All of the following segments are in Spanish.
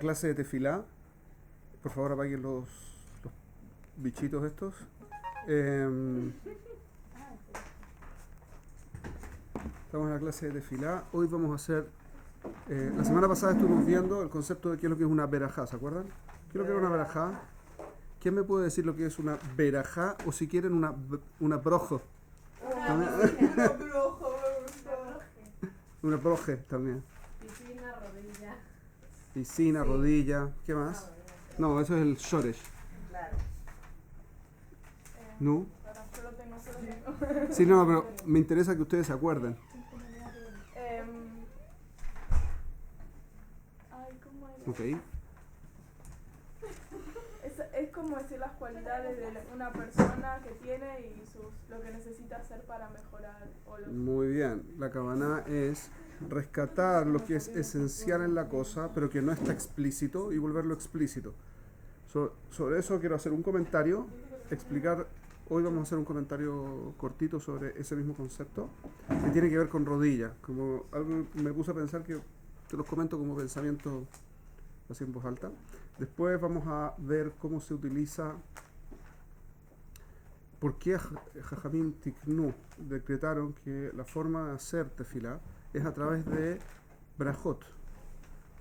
clase de tefilá. Por favor, apaguen los bichitos estos. Estamos en la clase de tefilá. Hoy vamos a hacer... la semana pasada estuvimos viendo el concepto de qué es lo que es una berajá, ¿se acuerdan? ¿Qué es lo que es una berajá? ¿Quién me puede decir lo que es una berajá o si quieren una brojo? Una broje también. Piscina, rodilla. Piscina, Sí. rodilla. ¿Qué más? No, eso es el shoresh. Claro. ¿No? Yo lo tengo. Sí, no, pero me interesa que ustedes se acuerden. ¿Cómo era? Ok. Es como decir las cualidades de una persona que tiene y lo que necesita hacer para mejorar. Muy bien. La cabana es rescatar lo que es esencial en la cosa, pero que no está explícito, y volverlo explícito. Sobre eso quiero hacer un comentario, explicar. Hoy vamos a hacer un comentario cortito sobre ese mismo concepto, que tiene que ver con rodilla. Como algo me puse a pensar que te los comento como pensamiento así en voz alta. Después vamos a ver cómo se utiliza, por qué Jajamim Tiknu decretaron que la forma de hacer tefilá es a través de brajot.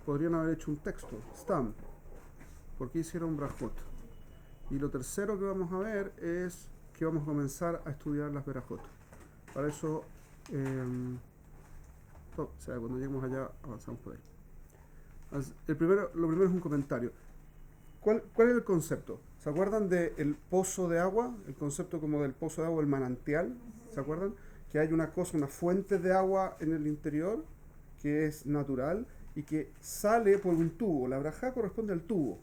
Podrían haber hecho un texto, stam. ¿Por qué hicieron brajot? Y lo tercero que vamos a ver es que vamos a comenzar a estudiar las brajot. Para eso, cuando lleguemos allá avanzamos por ahí. Lo primero es un comentario. ¿Cuál es el concepto? ¿Se acuerdan del pozo de agua? El concepto como del pozo de agua, el manantial. ¿Se acuerdan? Que hay una fuente de agua en el interior que es natural y que sale por un tubo. La brajá corresponde al tubo,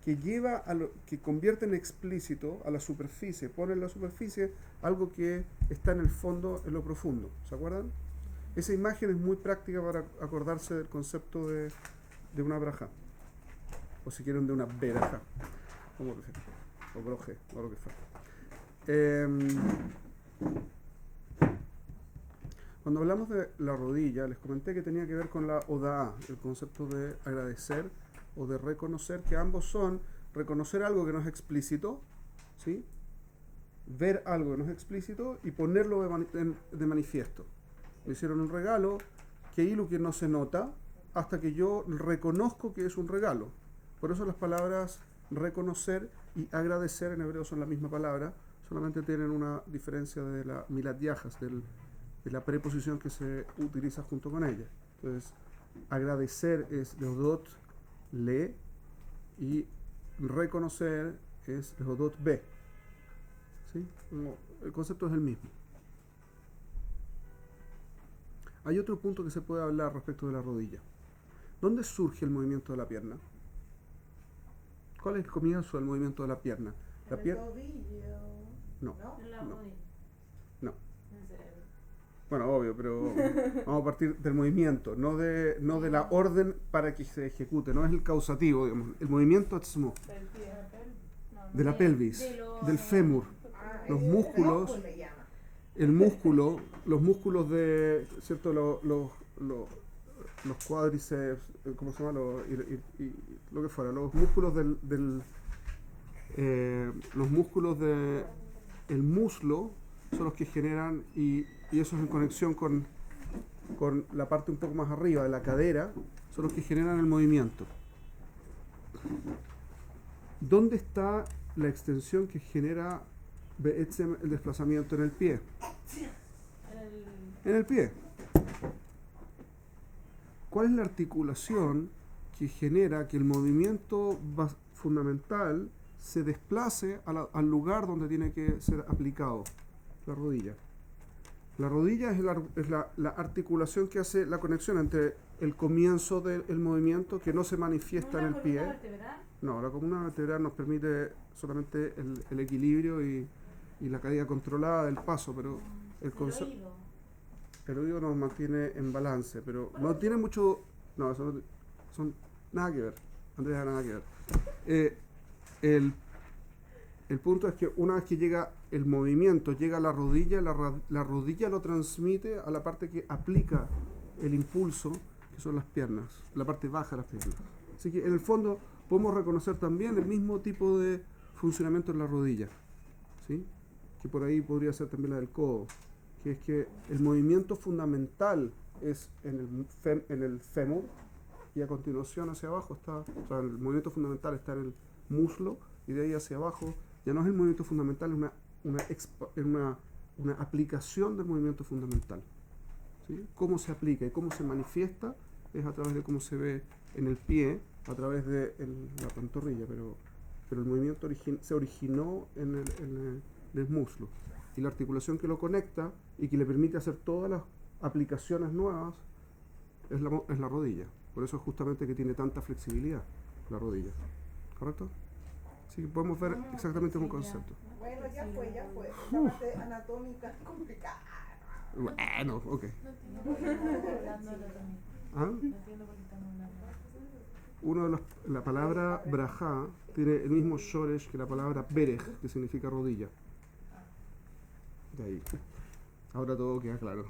que lleva que convierte en explícito a la superficie, pone en la superficie algo que está en el fondo, en lo profundo. ¿Se acuerdan? Esa imagen es muy práctica para acordarse del concepto de una brajá. O si quieren de una berajá, como prefieran, o broje, o lo que fuera. Cuando hablamos de la rodilla, les comenté que tenía que ver con la odaá, el concepto de agradecer o de reconocer, que ambos son reconocer algo que no es explícito, ¿sí? Ver algo que no es explícito y ponerlo de manifiesto. Me hicieron un regalo, que no se nota hasta que yo reconozco que es un regalo. Por eso las palabras reconocer y agradecer en hebreo son la misma palabra, solamente tienen una diferencia de la milat yajas, de la preposición que se utiliza junto con ella. Entonces, agradecer es leodot le y reconocer es leodot be. ¿Sí? El concepto es el mismo. Hay otro punto que se puede hablar respecto de la rodilla. ¿Dónde surge el movimiento de la pierna? ¿Cuál es el comienzo del movimiento de la pierna? El tobillo. No. En la rodilla. No. En cerebro. Bueno, obvio, pero vamos a partir del movimiento, no de la orden para que se ejecute, no es el causativo, digamos, el movimiento atzmo, Del pie. de la pelvis, del fémur, los músculos, los músculos de, ¿cierto? Los cuádriceps, ¿cómo se llama? Y lo que fuera, los músculos los músculos del muslo son los que generan, y eso es en conexión con la parte un poco más arriba de la cadera, son los que generan el movimiento. ¿Dónde está la extensión que genera el desplazamiento en el pie? En el pie. ¿Cuál es la articulación que genera que el movimiento fundamental se desplace al lugar donde tiene que ser aplicado? La rodilla. La rodilla es la articulación que hace la conexión entre el comienzo del movimiento, que no se manifiesta en el pie. ¿Una columna vertebral? No, la columna vertebral nos permite solamente el equilibrio y la caída controlada del paso, pero el oído nos mantiene en balance, pero no tiene mucho... No, eso no, son nada que ver. Andrea, nada que ver. El punto es que una vez que llega el movimiento, llega a la rodilla, la rodilla lo transmite a la parte que aplica el impulso, que que son las piernas, la parte baja de las piernas. Así que en el fondo podemos reconocer también el mismo tipo de funcionamiento en la rodilla, ¿sí? Que por ahí podría ser también la del codo, que es que el movimiento fundamental es en el fémur, y a continuación hacia abajo está, o sea, el movimiento fundamental está en el muslo, y de ahí hacia abajo ya no es el movimiento fundamental, es una aplicación del movimiento fundamental, ¿sí? Cómo se aplica y cómo se manifiesta es a través de cómo se ve en el pie, a través de la pantorrilla, pero el movimiento se originó en el muslo, y la articulación que lo conecta y que le permite hacer todas las aplicaciones nuevas es la rodilla. Por eso es justamente que tiene tanta flexibilidad la rodilla, ¿correcto? Sí, podemos ver exactamente un concepto. Bueno, ya fue. La parte anatómica es complicada. Bueno, ok. No entiendo por qué estamos hablando de lo mismo. ¿Ah? No entiendo por qué estamos hablando. La palabra brajá tiene el mismo shoresh que la palabra berej, que significa rodilla. De ahí. Ahora todo queda claro.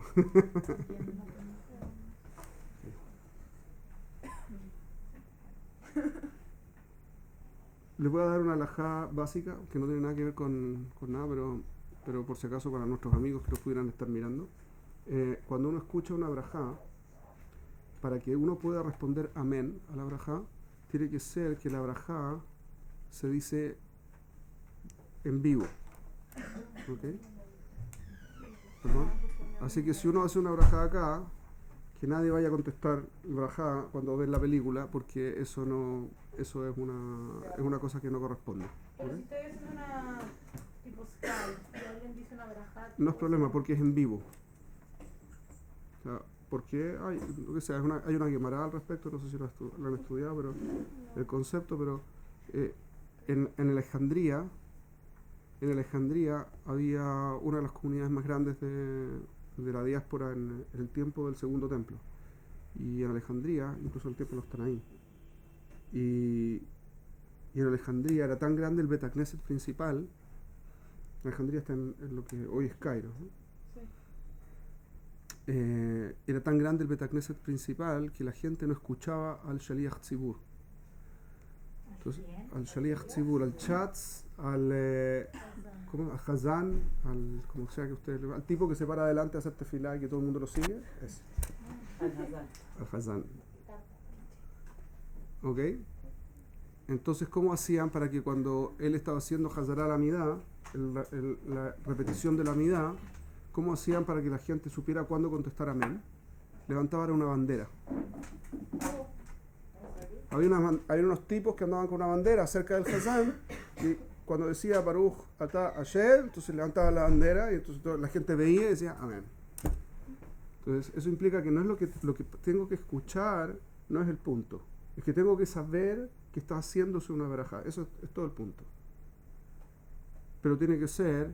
Les voy a dar una alajá básica que no tiene nada que ver con nada, pero por si acaso para nuestros amigos que lo pudieran estar mirando. Cuando uno escucha una brajá, para que uno pueda responder amén a la brajá, tiene que ser que la brajá se dice en vivo. ¿Ok? ¿Perdón? Así que si uno hace una brajá acá, que nadie vaya a contestar brajá cuando ve la película, porque eso es una cosa que no corresponde. Pero ¿Ok? si estoy haciendo una tipo Skype y alguien dice una brajá. No es problema porque es en vivo. O sea, porque lo que sea, hay una Guemará al respecto, no sé si lo han estudiado, pero el concepto, pero en Alejandría había una de las comunidades más grandes de la diáspora en el tiempo del Segundo Templo. Y en Alejandría, incluso el templo no están ahí. Y en Alejandría era tan grande el Bet Knesset principal. Alejandría está en lo que hoy es Cairo, ¿no? Era tan grande el Bet Knesset principal que la gente no escuchaba al Shaliach Tzibur. Entonces, al Shaliach Tzibur, al Chatz, al Hazán, como sea que ustedes, al tipo que se para adelante a hacer tefilá y que todo el mundo lo sigue, ese. Al Hazán. ¿Ok? Entonces, ¿cómo hacían para que cuando él estaba haciendo Hazará la Midá, la repetición de la Midá, cómo hacían para que la gente supiera cuándo contestar amén? Levantaban una bandera. Había unos tipos que andaban con una bandera cerca del Hazán, y cuando decía Baruch Atah Asher, entonces levantaban la bandera y entonces la gente veía y decía amén. Entonces eso implica que no es lo que tengo que escuchar, no es el punto. Es que tengo que saber que está haciéndose una verajá. Eso es todo el punto. Pero tiene que ser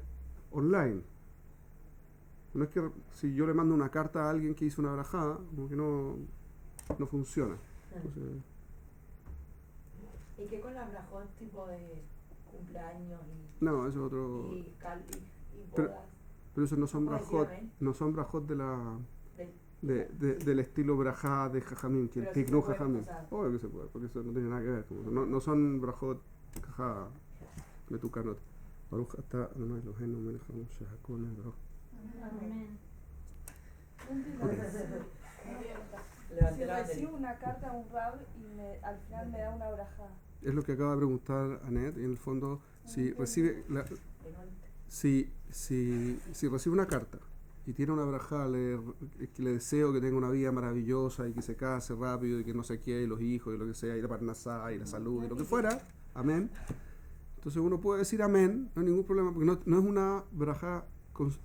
online. No es que si yo le mando una carta a alguien que hizo una verajá, como que no funciona. Entonces, ¿Y qué con las brajot tipo de cumpleaños no, eso es otro. y Pero- bodas? Pero esos no son ¿Cómo decía brajot, amén? no son brajot Del- del estilo brajá de Jajamín, que el Pero sí se Tiknu puede Jajamín. usar. Obvio que se puede, porque eso no tiene nada que ver. No son brajot Jajá de tu canot. Baruch Atah Adonai Eloheinu melech haolam shehakol nivra. Amén. Levanté Si la bandera. recibo una carta a un rab y al final me da una brajá. Es lo que acaba de preguntar Anet, y en el fondo, si recibe si recibe una carta y tiene una brajá, que le deseo que tenga una vida maravillosa y que se case rápido y que no se quede, y los hijos y lo que sea, y la parnasá y la salud y lo que fuera, amén. Entonces uno puede decir amén, no hay ningún problema, porque no es una brajá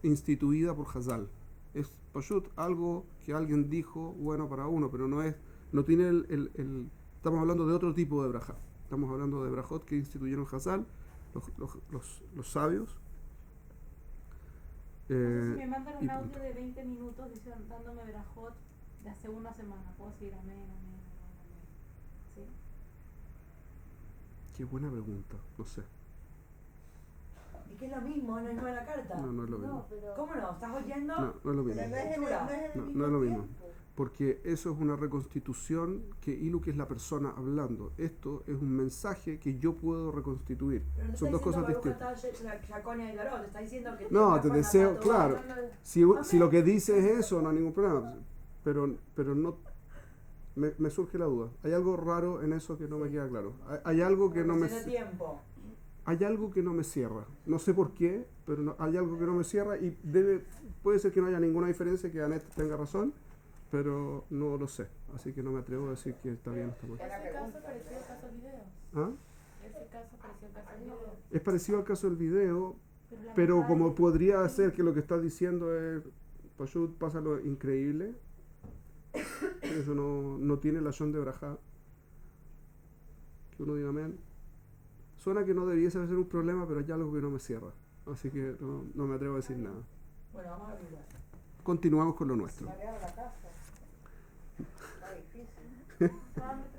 instituida por Hazal. Es pashut, algo que alguien dijo bueno para uno, pero no tiene estamos hablando de otro tipo de brajá. Estamos hablando de brajot que instituyeron Hazal, los sabios. Entonces, si me mandan y un audio punto. de 20 minutos dándome verajot de hace una semana, puedo decir amén, amén, amén, amén. ¿Sí? Qué buena pregunta, no sé. que es lo mismo, no es nueva carta. No, no es lo mismo. No, pero. ¿Cómo no? ¿Estás oyendo? No, no es lo mismo. Pero no es, no es el No, mismo no es lo mismo. tiempo. Porque eso es una reconstitución que Iluk es la persona hablando. Esto es un mensaje que yo puedo reconstituir. Pero no Son dos cosas distintas. Yaconia y Garot, te está diciendo que No, tiene te una deseo, forma claro. natural. Si lo que dice es eso, no hay ningún problema. Pero no. Me surge la duda. Hay algo raro en eso que no me queda claro. Hay algo que no me. Cuestión de tiempo. Hay algo que no me cierra. No sé por qué, pero hay algo que no me cierra y puede ser que no haya ninguna diferencia, que Anet tenga razón, pero no lo sé. Así que no me atrevo a decir que está bien o está mal. Ese caso pareció el caso del video. ¿Ah? Ese caso pareció el caso del video. Es parecido al caso del video, la pero verdad como es- podría ser que lo que estás diciendo es, Pashut pasa lo increíble, eso no tiene la shon de Brajá, que uno diga amén. Suena que no debiese ser un problema, pero hay algo que no me cierra. Así que no me atrevo a decir nada. Bueno, vamos a averiguar. Continuamos con lo nuestro. Mareado la casa. Está difícil.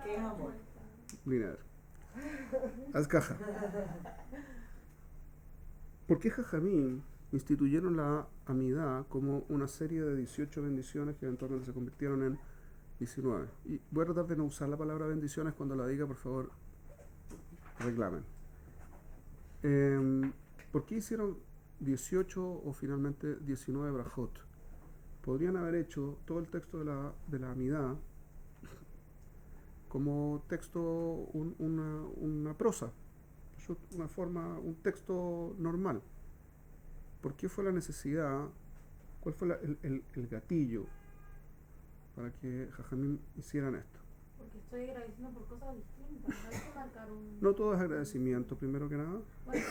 ¿Qué es amor? Linear. Haz caja. ¿Por qué Jajamín instituyeron la amidad como una serie de 18 bendiciones que eventualmente se convirtieron en 19? Y voy a tratar de no usar la palabra bendiciones. Cuando la diga, por favor, reclamen. ¿Por qué hicieron 18 o finalmente 19 brajot? Podrían haber hecho todo el texto de la amidad como texto, una prosa, una forma, un texto normal. ¿Por qué fue la necesidad? ¿Cuál fue el gatillo para que Jajamín hicieran esto? Porque estoy agradeciendo por cosas distintas. Hay que marcar un. No todo es agradecimiento, primero que nada. Bueno,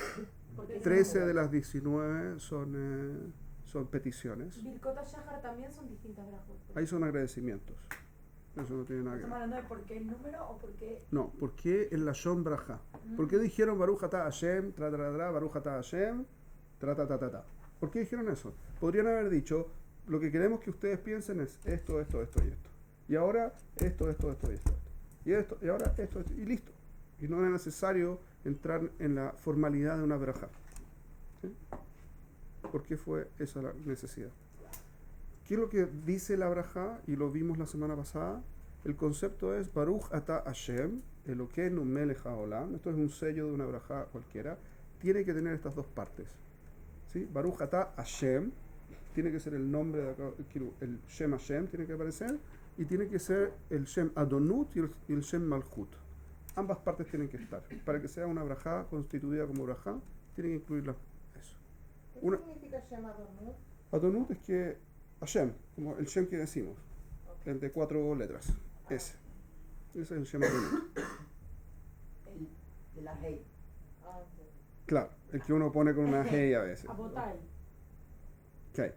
porque 13 de las 19 son peticiones. Birkota Shahar también son distintas brajot. Ahí son agradecimientos. Eso no tiene nada que ¿Estamos ver. hablando de por qué el número o por qué? No, ¿por qué en la Shon Braja? ¿Por qué dijeron Baruch Atah Hashem, tra tra tra, Baruch Atah Hashem, tra ta ta ta ta? ¿Por qué dijeron eso? Podrían haber dicho, lo que queremos que ustedes piensen es esto, esto, esto y esto. Y ahora esto, esto, esto y esto. Y esto, y ahora esto, esto, y listo. Y no es necesario entrar en la formalidad de una braja. ¿Sí? ¿Por qué fue esa la necesidad? ¿Qué es lo que dice la braja? Y lo vimos la semana pasada. El concepto es Baruch Atah Hashem, Elokeinu Melech Haolam. Esto es un sello de una braja cualquiera. Tiene que tener estas dos partes. ¿Sí? Baruch Atah Hashem, tiene que ser el nombre de acá, el Shem Hashem tiene que aparecer, y tiene que ser el Shem Adonut y el Shem Malchut. Ambas partes tienen que estar. Para que sea una braja constituida como braja, tiene que incluir eso. ¿Qué Una- significa Shema Adonut? Adonut es que Hashem, como el Shem que decimos, el de 4 letras. Ese es el Shem Adonut. El de la hey. Ah, ok. Claro, el que uno pone con una G a veces. Abotai. Ok.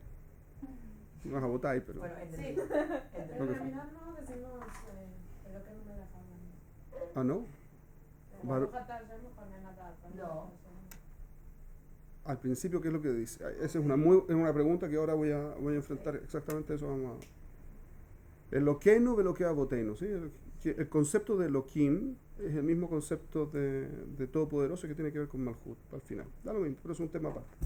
No es Abotai, pero. Bueno, entendí. Lo En que- realidad no decimos lo que no me la saben. Ah, ¿no? Baru- No. Al principio, ¿qué es lo que dice? Esa es una pregunta que ahora voy a enfrentar. Exactamente eso vamos a... El Loqueno, Veloquea Boteno, ¿sí? El concepto de Loquim es el mismo concepto de Todopoderoso que tiene que ver con Malhut, al final. Da lo mismo, pero es un tema aparte.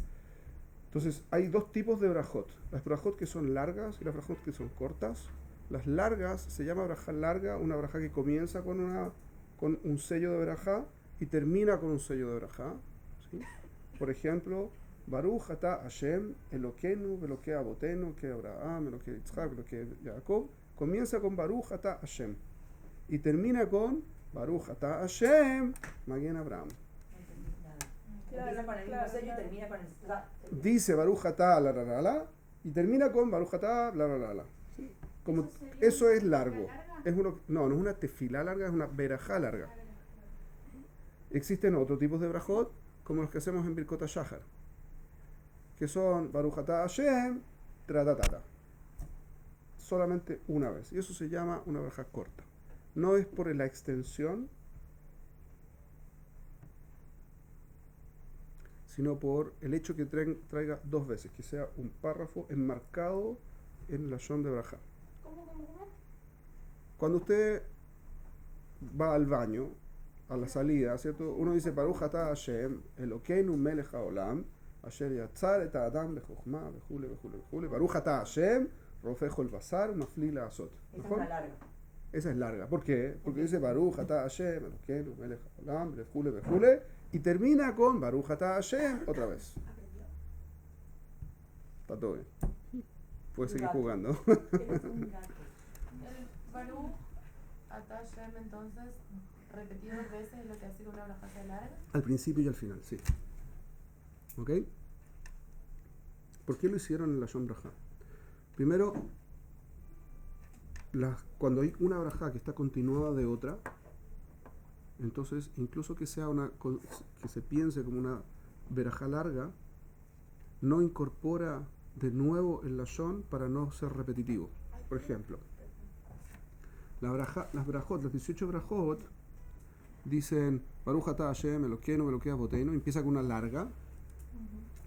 Entonces, hay dos tipos de brajot. Las brajot que son largas y las brajot que son cortas. Las largas se llama braja larga, una braja que comienza con un sello de braja y termina con un sello de braja. ¿Sí? Por ejemplo, Baruch Atah Hashem, Elokeinu, Velokea Abotenu, que Abraham, Velokea Yitzhak, Velokea Jacob, comienza con Baruch Atah Hashem y termina con Baruch Atah Hashem, Maguen Abraham. No entendí nada. Claro, Empieza con el mismo claro, sello y claro. termina con el. Dice Baruch Atah la la la la y termina con Baruch Atah la la la la. ¿Sí? Como eso es largo. Es no es una tefilá larga, es una verajá larga. Existen otros tipos de brajot, como los que hacemos en Birkot HaShahar, que son Baruch Atah Hashem, tratatata. Solamente una vez. Y eso se llama una braja corta. No es por la extensión, sino por el hecho que traiga dos veces, que sea un párrafo enmarcado en la shon de braja. Cuando usted va al baño, a la salida, ¿cierto? Uno dice Baruch Atah Hashem, Elokeinu Melech Haolam, Asher yatzar et Adam bechokma, bejule, bejule, bejule. Baruch ata Hashem, rofejo el basar, mafli la azot. Esa es una larga. Esa es larga. ¿Por qué? Porque dice Baruch ata Hashem, Elokeinu melech haolam, bejule, bejule. Y termina con Baruch ata Hashem otra vez. Está todo bien. Puedes seguir jugando. Eres un gato. El Baruch Ata Hashem, entonces, repetido 2 veces es lo que hace que una braja sea larga. Al principio y al final, sí. ¿Ok? ¿Por qué lo hicieron en la Shon Brajá? Primero, cuando hay una brajá que está continuada de otra, entonces, incluso que sea que se piense como una verajá larga, no incorpora de nuevo el lashon para no ser repetitivo. Por ejemplo, las brajot, las 18 brajot, dicen Baruch ata Hashem, Elokeinu, Elokei Avoteinu, empieza con una larga.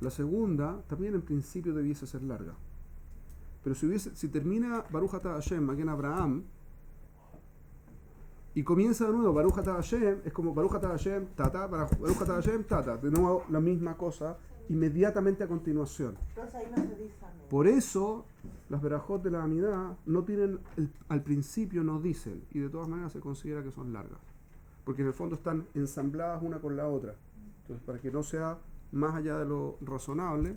La segunda también en principio debiese ser larga. Pero si termina Baruch ata Hashem, Magen Abraham, y comienza de nuevo Baruch ata Hashem, es como Baruch ata Hashem, tata, Baruch ata Hashem, tata, de nuevo la misma cosa, inmediatamente a continuación. Entonces ahí no se dice amén. Por eso las verajot de la Amidá no tienen, al principio no dicen, y de todas maneras se considera que son largas, porque en el fondo están ensambladas una con la otra. Entonces, para que no sea más allá de lo razonable,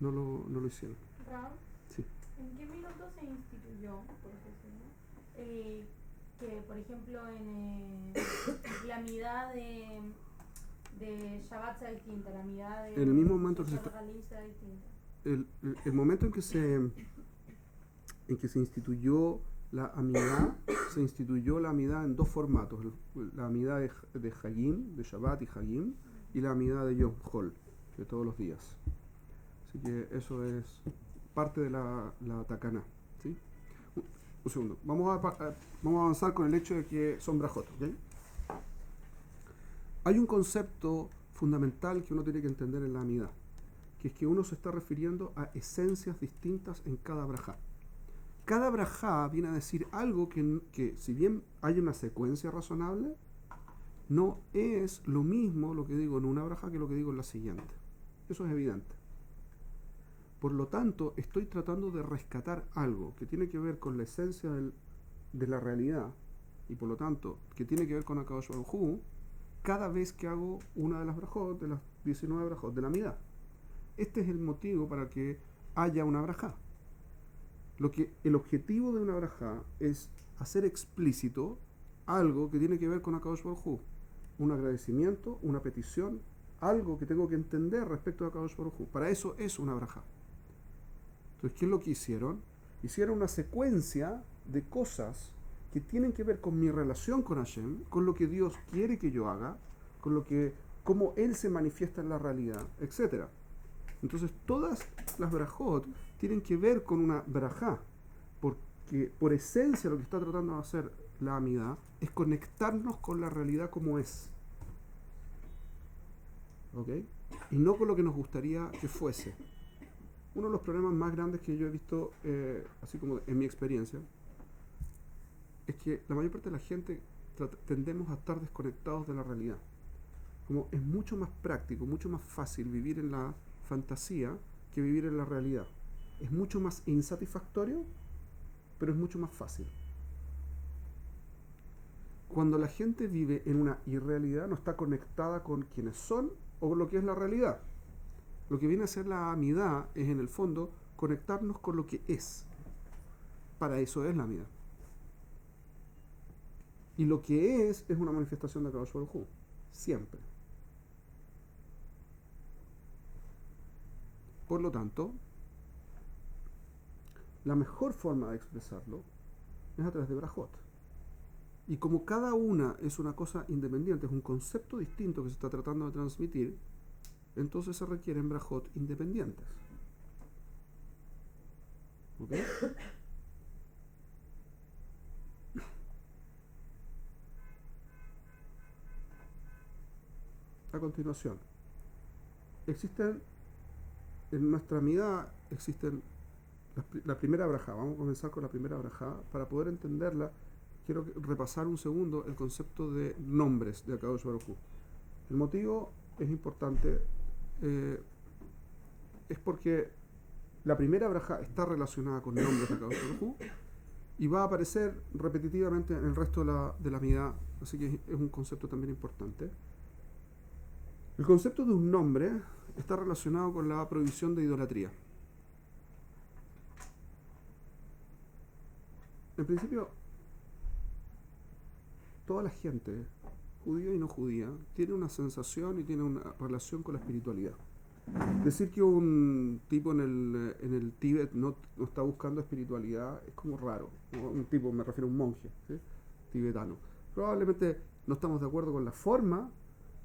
no lo hicieron. Raúl, Sí. ¿en qué minuto se instituyó, por ejemplo, que por ejemplo en la mitad de Shabbat sea distinta, la mitad de En el mismo momento que se Shabbat Galim sea distinta? El momento en que se instituyó la Amidá, se instituyó la Amidá en 2 formatos: la Amidá de Hagim, de Shabbat y Hagim, y la Amidá de Yom Hol, de todos los días. Así que eso es parte de la Takaná, ¿sí? Un segundo, vamos a avanzar con el hecho de que son brajot, ¿ok? Hay un concepto fundamental que uno tiene que entender en la Amidá, que es que uno se está refiriendo a esencias distintas en cada brajá. Cada brajá viene a decir algo que si bien hay una secuencia razonable, no es lo mismo lo que digo en una brajá que lo que digo en la siguiente. Eso es evidente. Por lo tanto, estoy tratando de rescatar algo que tiene que ver con la esencia de la realidad, y por lo tanto, que tiene que ver con Akadosh Baruj Hu, cada vez que hago una de las brajot, de las 19 brajot de la Amidá. Este es el motivo para que haya una brajá. El objetivo de una brajá es hacer explícito algo que tiene que ver con Akadosh Baruj Hu. Un agradecimiento, una petición, algo que tengo que entender respecto a Akadosh Baruj Hu. Para eso es una brajá. Entonces, ¿qué es lo que hicieron? Hicieron una secuencia de cosas que tienen que ver con mi relación con Hashem, con lo que Dios quiere que yo haga, con cómo Él se manifiesta en la realidad, etc. Entonces, todas las brajot tienen que ver con una brajá, porque por esencia lo que está tratando de hacer la Amidá es conectarnos con la realidad como es. ¿Ok? Y no con lo que nos gustaría que fuese. Uno de los problemas más grandes que yo he visto, así como en mi experiencia, es que la mayor parte de la gente tendemos a estar desconectados de la realidad. Como es mucho más práctico, mucho más fácil vivir en la fantasía que vivir en la realidad. Es mucho más insatisfactorio, pero es mucho más fácil. Cuando la gente vive en una irrealidad, no está conectada con quienes son o con lo que es la realidad. Lo que viene a ser la Amidá es, en el fondo, conectarnos con lo que es. Para eso es la Amidá. Y lo que es una manifestación de Akadosh Baruj Hu. Siempre. Por lo tanto, la mejor forma de expresarlo es a través de brajot. Y como cada una es una cosa independiente, es un concepto distinto que se está tratando de transmitir, entonces se requieren brajot independientes. ¿Ok? A continuación, en nuestra Amidá existen la primera brajá. Vamos a comenzar con la primera brajá. Para poder entenderla, quiero repasar un segundo el concepto de nombres de Akadosh Baruj Hu. El motivo es importante es porque la primera braja está relacionada con nombres de Akadosh Baruj Hu y va a aparecer repetitivamente en el resto de la Midá, así que es un concepto también importante. El concepto de un nombre está relacionado con la prohibición de idolatría. En principio, toda la gente, judía y no judía, tiene una sensación y tiene una relación con la espiritualidad. Decir que un tipo en el Tíbet no está buscando espiritualidad es como raro. Un tipo, me refiero a un monje, ¿sí? Tibetano. Probablemente no estamos de acuerdo con la forma,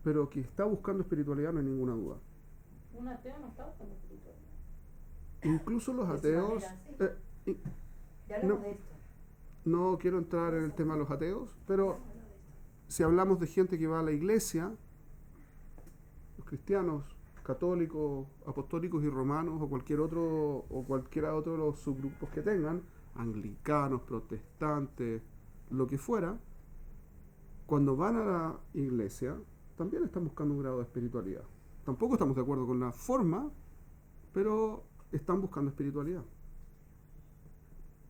pero que está buscando espiritualidad no hay ninguna duda. Un ateo no está buscando espiritualidad. Incluso los De su ateos... manera, sí. Ya no, hablamos de esto. no quiero entrar en el tema de los ateos, pero si hablamos de gente que va a la iglesia, los cristianos, católicos, apostólicos y romanos o cualquiera otro de los subgrupos que tengan, anglicanos, protestantes, lo que fuera, cuando van a la iglesia también están buscando un grado de espiritualidad. Tampoco estamos de acuerdo con la forma, pero están buscando espiritualidad.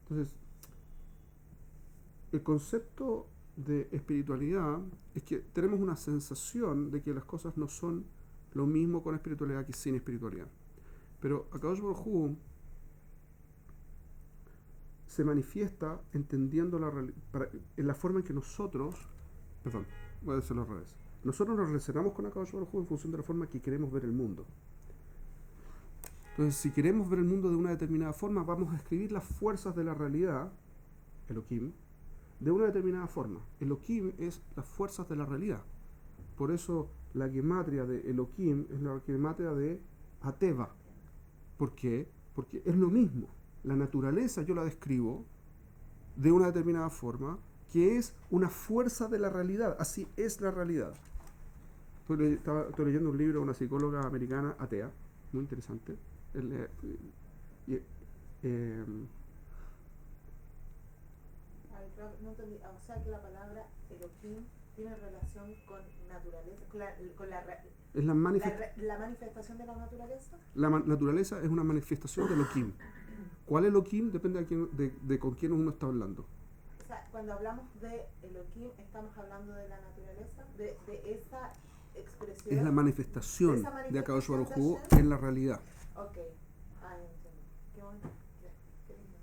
Entonces, el concepto de espiritualidad es que tenemos una sensación de que las cosas no son lo mismo con espiritualidad que sin espiritualidad. Pero Akadosh Baruj Hu se manifiesta entendiendo en la forma en que nosotros, voy a decirlo al revés. Nosotros nos relacionamos con Akadosh Baruj Hu en función de la forma que queremos ver el mundo. Entonces, si queremos ver el mundo de una determinada forma, vamos a escribir las fuerzas de la realidad, Elohim, de una determinada forma. Elohim es las fuerzas de la realidad. Por eso la gematria de Elohim es la gematria de Ateva. ¿Por qué? Porque es lo mismo. La naturaleza yo la describo de una determinada forma, que es una fuerza de la realidad. Así es la realidad. Estoy leyendo un libro de una psicóloga americana atea, muy interesante. No entendí. O sea que la palabra Elohim tiene relación con naturaleza, con Es la manifestación de la naturaleza. La naturaleza es una manifestación de Elohim. ¿Cuál Elohim? Depende de con quién uno está hablando. O sea, cuando hablamos de Elohim, estamos hablando de la naturaleza, de esa expresión. Es la manifestación de Akadosh Baruj Hu en la realidad. Ok. Entiendo. Qué bonito. Qué lindo.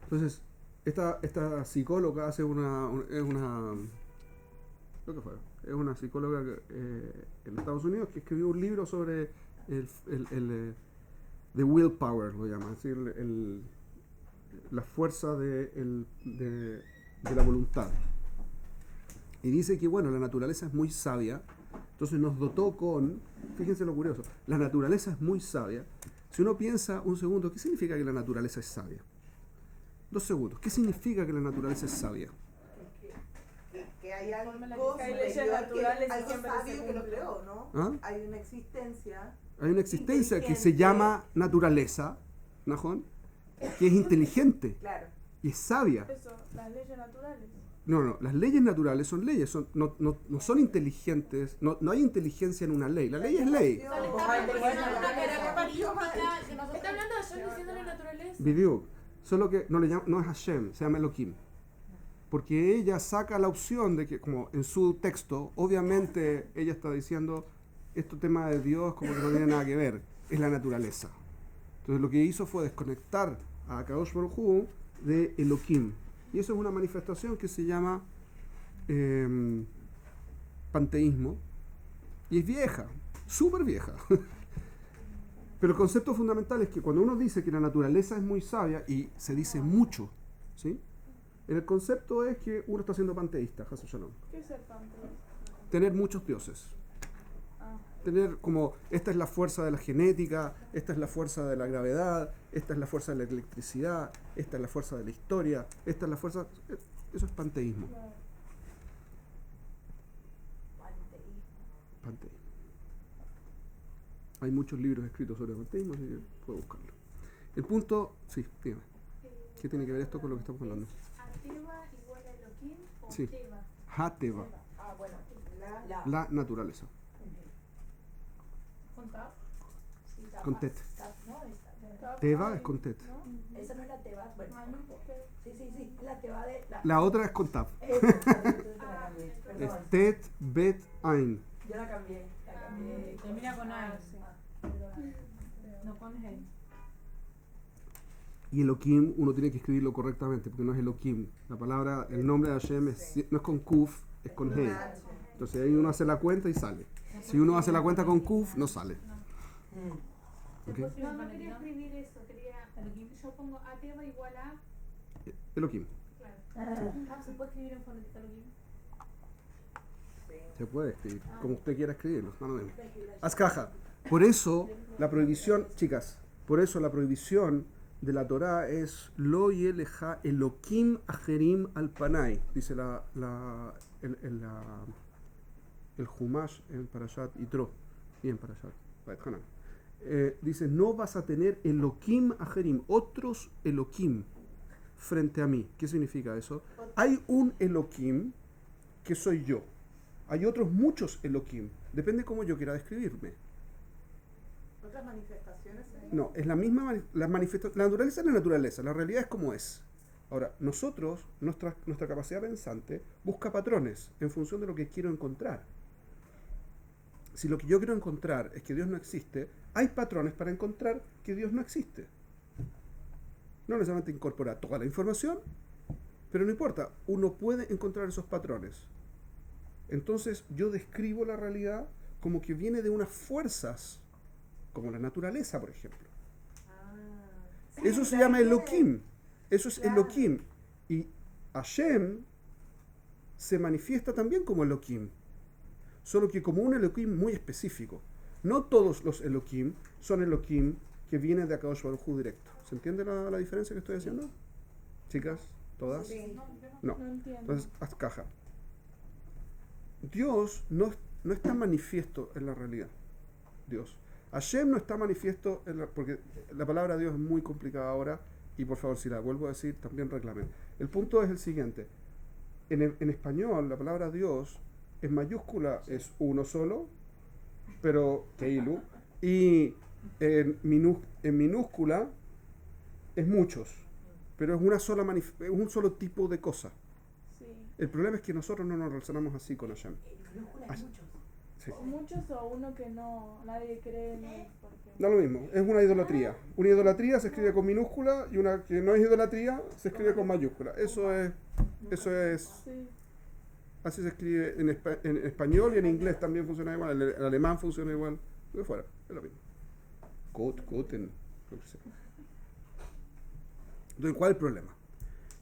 Entonces, esta psicóloga es una psicóloga en Estados Unidos que escribió un libro sobre the willpower, lo llama, es decir, la fuerza de la voluntad. Y dice que, bueno, la naturaleza es muy sabia, entonces nos dotó con, fíjense lo curioso, la naturaleza es muy sabia. Si uno piensa un segundo, ¿qué significa que la naturaleza es sabia? 2 segundos, ¿qué significa que la naturaleza es sabia? Que hay algo que hay leyes naturales y algo siempre sabio se que lo cumplen. creó, ¿no? ¿Ah? Hay una existencia. Hay una existencia que se Inteligente. llama naturaleza, ¿najón? Que es inteligente Claro. y es sabia. Eso, las leyes naturales. No, las leyes naturales son leyes, no son inteligentes, no hay inteligencia en una ley, la ley es ley. O sea, le está proporcionando una característica que nosotros... Está hablando de Hashem diciéndole naturaleza. Bidiuk, solo que no es Hashem, se llama Elohim. Porque ella saca la opción de que, como en su texto, obviamente ella está diciendo, este tema de Dios como que no tiene nada que ver, es la naturaleza. Entonces lo que hizo fue desconectar a Akadosh Baruj Hu de Elohim. Y eso es una manifestación que se llama panteísmo. Y es vieja, súper vieja. Pero el concepto fundamental es que cuando uno dice que la naturaleza es muy sabia, y se dice mucho, ¿sí? El concepto es que uno está siendo panteísta, Hasu Shalom. ¿Qué es el panteísmo? Tener muchos dioses. Ah, Tener como, esta es la fuerza de la genética, esta es la fuerza de la gravedad, esta es la fuerza de la electricidad, esta es la fuerza de la historia, esta es la fuerza... Eso es panteísmo. claro. Panteísmo. Hay muchos libros escritos sobre panteísmo, así que puedo buscarlo. El punto... Sí, dígame. ¿Qué tiene que ver esto con lo que estamos hablando? ¿Ateva igual a Elohim o Sí. Teva? Hateva, Ah, bueno. la naturaleza. ¿Con Tav? Sí. Con tet. No, Teva es con tet. esa no es la teba. Bueno, sí, la teba de La otra es con taf. Eso, entonces la cambié. Es Perdón, tet, bet, ein. yo la cambié. Termina con A. Perdón. No con G. Y Elohim uno tiene que escribirlo correctamente porque no es Elohim. La palabra, el nombre de Hashem no es con Kuf, es con He. Entonces ahí uno hace la cuenta y sale. Si uno hace la cuenta con Kuf, no sale. ¿Ok? No, no quería escribir eso, yo pongo Ateva igual a, Elohim. claro. ¿Se puede escribir en fonética Elohim? Se puede escribir, como usted quiera escribirlo. No lo mismo. Haz caja. Por eso la prohibición, chicas, por eso la prohibición de la Torá es Lo yeleja Elohim ajerim al panay, dice el Humash en Parashat Yitro y en Parashat Beit Hanan. Dice, no vas a tener Elohim ajerim, otros Elohim frente a mí. ¿Qué significa eso? Hay un Elohim que soy yo. Hay otros muchos Elohim. Depende cómo yo quiera describirme. ¿Otras manifestaciones? No, es la misma la manifestación. La naturaleza es la naturaleza, la realidad es como es. Ahora, nosotros, nuestra capacidad pensante, busca patrones en función de lo que quiero encontrar. Si lo que yo quiero encontrar es que Dios no existe, hay patrones para encontrar que Dios no existe. No necesariamente incorporar toda la información, pero no importa, uno puede encontrar esos patrones. Entonces yo describo la realidad como que viene de unas fuerzas, como la naturaleza, por ejemplo. Eso se llama Elohim. Eso es Elohim. Y Hashem se manifiesta también como Elohim. Solo que como un Elohim muy específico. No todos los Elohim son Elohim que vienen de Akadosh Baruj Hu directo. ¿Se entiende la diferencia que estoy haciendo? Chicas, todas. No. No entiendo. Entonces, haz caja. Dios no está manifiesto en la realidad. Dios. Hashem no está manifiesto porque la palabra Dios es muy complicada ahora y por favor, si la vuelvo a decir, también reclamen. El punto es el siguiente. En español, la palabra Dios en mayúscula es uno solo, pero Keilu, y en minúscula es muchos, pero es es un solo tipo de cosa. Sí. El problema es que nosotros no nos relacionamos así con Hashem. Sí. O muchos o uno que nadie cree en él. Da lo mismo, es una idolatría. Una idolatría se escribe con minúscula y una que no es idolatría se escribe con mayúscula. Eso es, Sí. así se escribe en español y en inglés también funciona igual, en alemán funciona igual, lo que fuera, es lo mismo. Guten, lo que sea. Entonces, ¿cuál es el problema?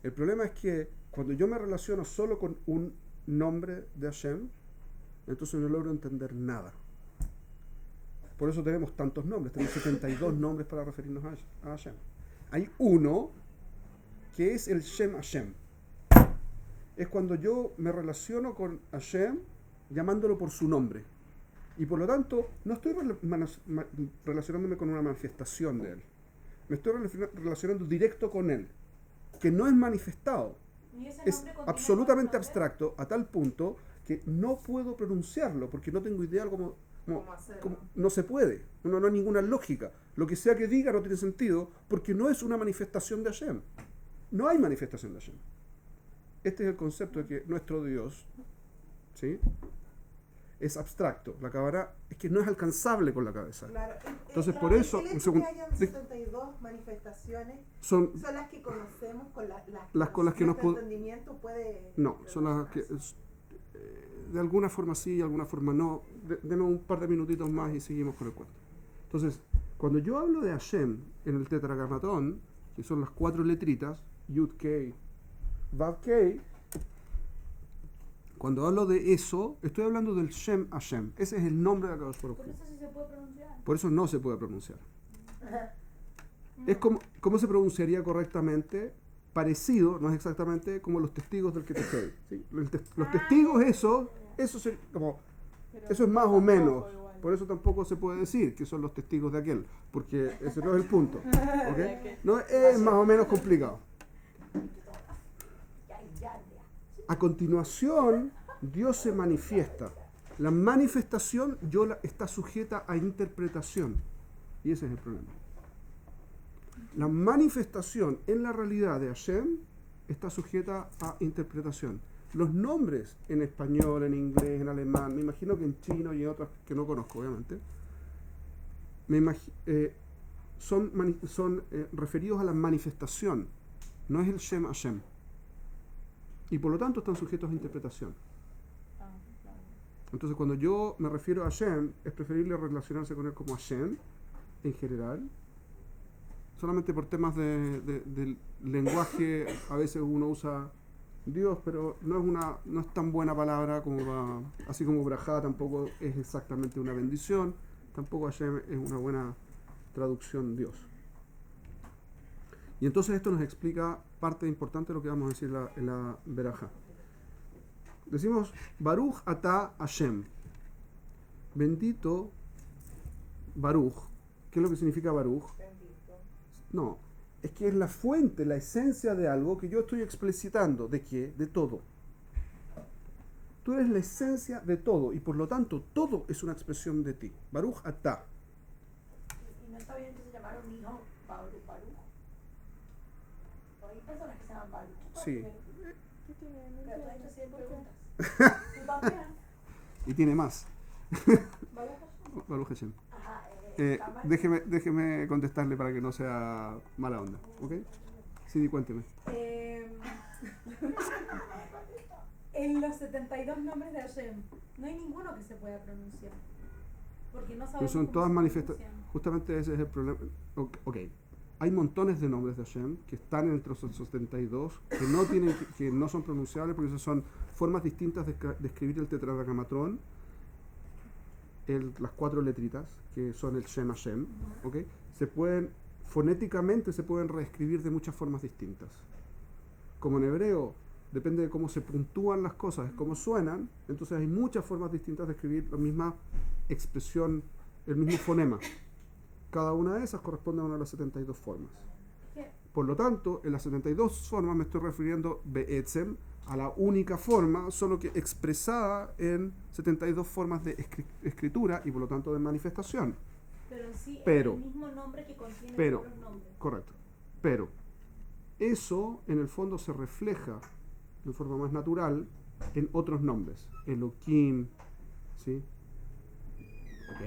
El problema es que cuando yo me relaciono solo con un nombre de Hashem, entonces no logro entender nada. Por eso tenemos tantos nombres, tenemos 72 nombres para referirnos a Hashem. Hay uno que es el Shem Hashem. Es cuando yo me relaciono con Hashem llamándolo por su nombre. Y por lo tanto, no estoy relacionándome con una manifestación de él. Me estoy relacionando directo con él, que no es manifestado. Es absolutamente abstracto a tal punto que no puedo pronunciarlo porque no tengo idea cómo no se puede, no hay ninguna lógica. Lo que sea que diga no tiene sentido porque no es una manifestación de Hashem. No hay manifestación de Hashem. Este es el concepto de que nuestro Dios, ¿sí?, es abstracto. La Kabbalah es que no es alcanzable con la cabeza. Claro. Entonces, por eso, el un hecho segundo, que hayan 72 manifestaciones son las que conocemos con las con las que nos nuestro entendimiento puede... no, son las que de alguna forma sí, de alguna forma no. Denos un par de minutitos más y seguimos con el cuento. Entonces, cuando yo hablo de Hashem en el Tetragrammatón, que son las 4 letritas, Yud Kei, Vav Kei, cuando hablo de eso, estoy hablando del Shem Hashem. Ese es el nombre de Akadosh Baruj Hu. Por eso sí se puede pronunciar. Por eso no se puede pronunciar. Es como se pronunciaría correctamente, parecido, no es exactamente como los testigos del que te estoy. ¿Sí? Los testigos, eso es más o menos. Por eso tampoco se puede decir que son los testigos de aquel, porque ese no es el punto. ¿Okay? No, es más o menos complicado. A continuación, Dios se manifiesta. La manifestación está sujeta a interpretación. Y ese es el problema. La manifestación en la realidad de Hashem está sujeta a interpretación. Los nombres en español, en inglés, en alemán, me imagino que en chino y en otras que no conozco, obviamente, son referidos a la manifestación, no es el Shem Hashem. Y por lo tanto están sujetos a interpretación. Entonces cuando yo me refiero a Hashem, es preferible relacionarse con él como Hashem, en general. Solamente por temas del lenguaje, a veces uno usa Dios, pero no es tan buena palabra como así como Brajá tampoco es exactamente una bendición, tampoco Hashem es una buena traducción Dios. Y entonces esto nos explica parte importante de lo que vamos a decir en la Berajá. Decimos Baruch Atah Hashem. Bendito Baruch. ¿Qué es lo que significa Baruch? No, es que es la fuente, la esencia de algo que yo estoy explicitando. ¿De qué? De todo. Tú eres la esencia de todo y por lo tanto todo es una expresión de ti. Baruch Atah. ¿Y no está bien que se llamaron un hijo Baruch? ¿O hay personas que se llaman Baruch? Sí. ¿Qué tiene? No Pero tú has entiendo. hecho 100 ¿Por qué? preguntas. ¿Tú también? Y tiene más. ¿Baruch? Baruch Hashem. Ajá. ¿Está mal? Déjeme contestarle para que no sea mala onda. ¿Ok? Sí, cuénteme. En los 72 nombres de Hashem, no hay ninguno que se pueda pronunciar. Porque no Pero sabemos son cómo todas se manifestaciones. pronuncian. Justamente ese es el problema. Ok. Hay montones de nombres de Hashem que están entre los 72 que no son pronunciables porque esas son formas distintas de escribir el tetragramatrón, las 4 letritas que son el Shem Hashem, ¿ok? Fonéticamente se pueden reescribir de muchas formas distintas. Como en hebreo depende de cómo se puntúan las cosas, es cómo suenan, entonces hay muchas formas distintas de escribir la misma expresión, el mismo fonema. Cada una de esas corresponde a una de las 72 formas. Por lo tanto, en las 72 formas me estoy refiriendo be'etzem a la única forma, solo que expresada en 72 formas de escritura y por lo tanto de manifestación. Pero sí Pero- es el mismo nombre que contiene pero- todos los nombres. Correcto. Pero eso en el fondo se refleja de forma más natural en otros nombres. Elohim, ¿sí? Ok.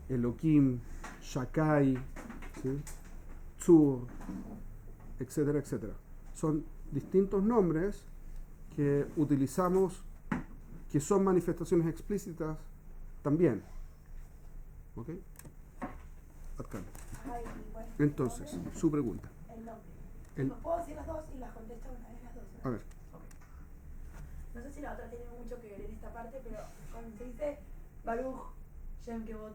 Elohim, Shakai, ¿sí? Tzur, etcétera, etcétera. Son distintos nombres que utilizamos, que son manifestaciones explícitas también. ¿Ok? Adkan. Ay, bueno, Entonces, el nombre, su pregunta. el nombre. El- ¿No puedo decir las dos y las contesto una vez las dos? A ver, No sé si la otra tiene mucho que ver en esta parte, pero cuando se dice Baruch, Shem Kevod,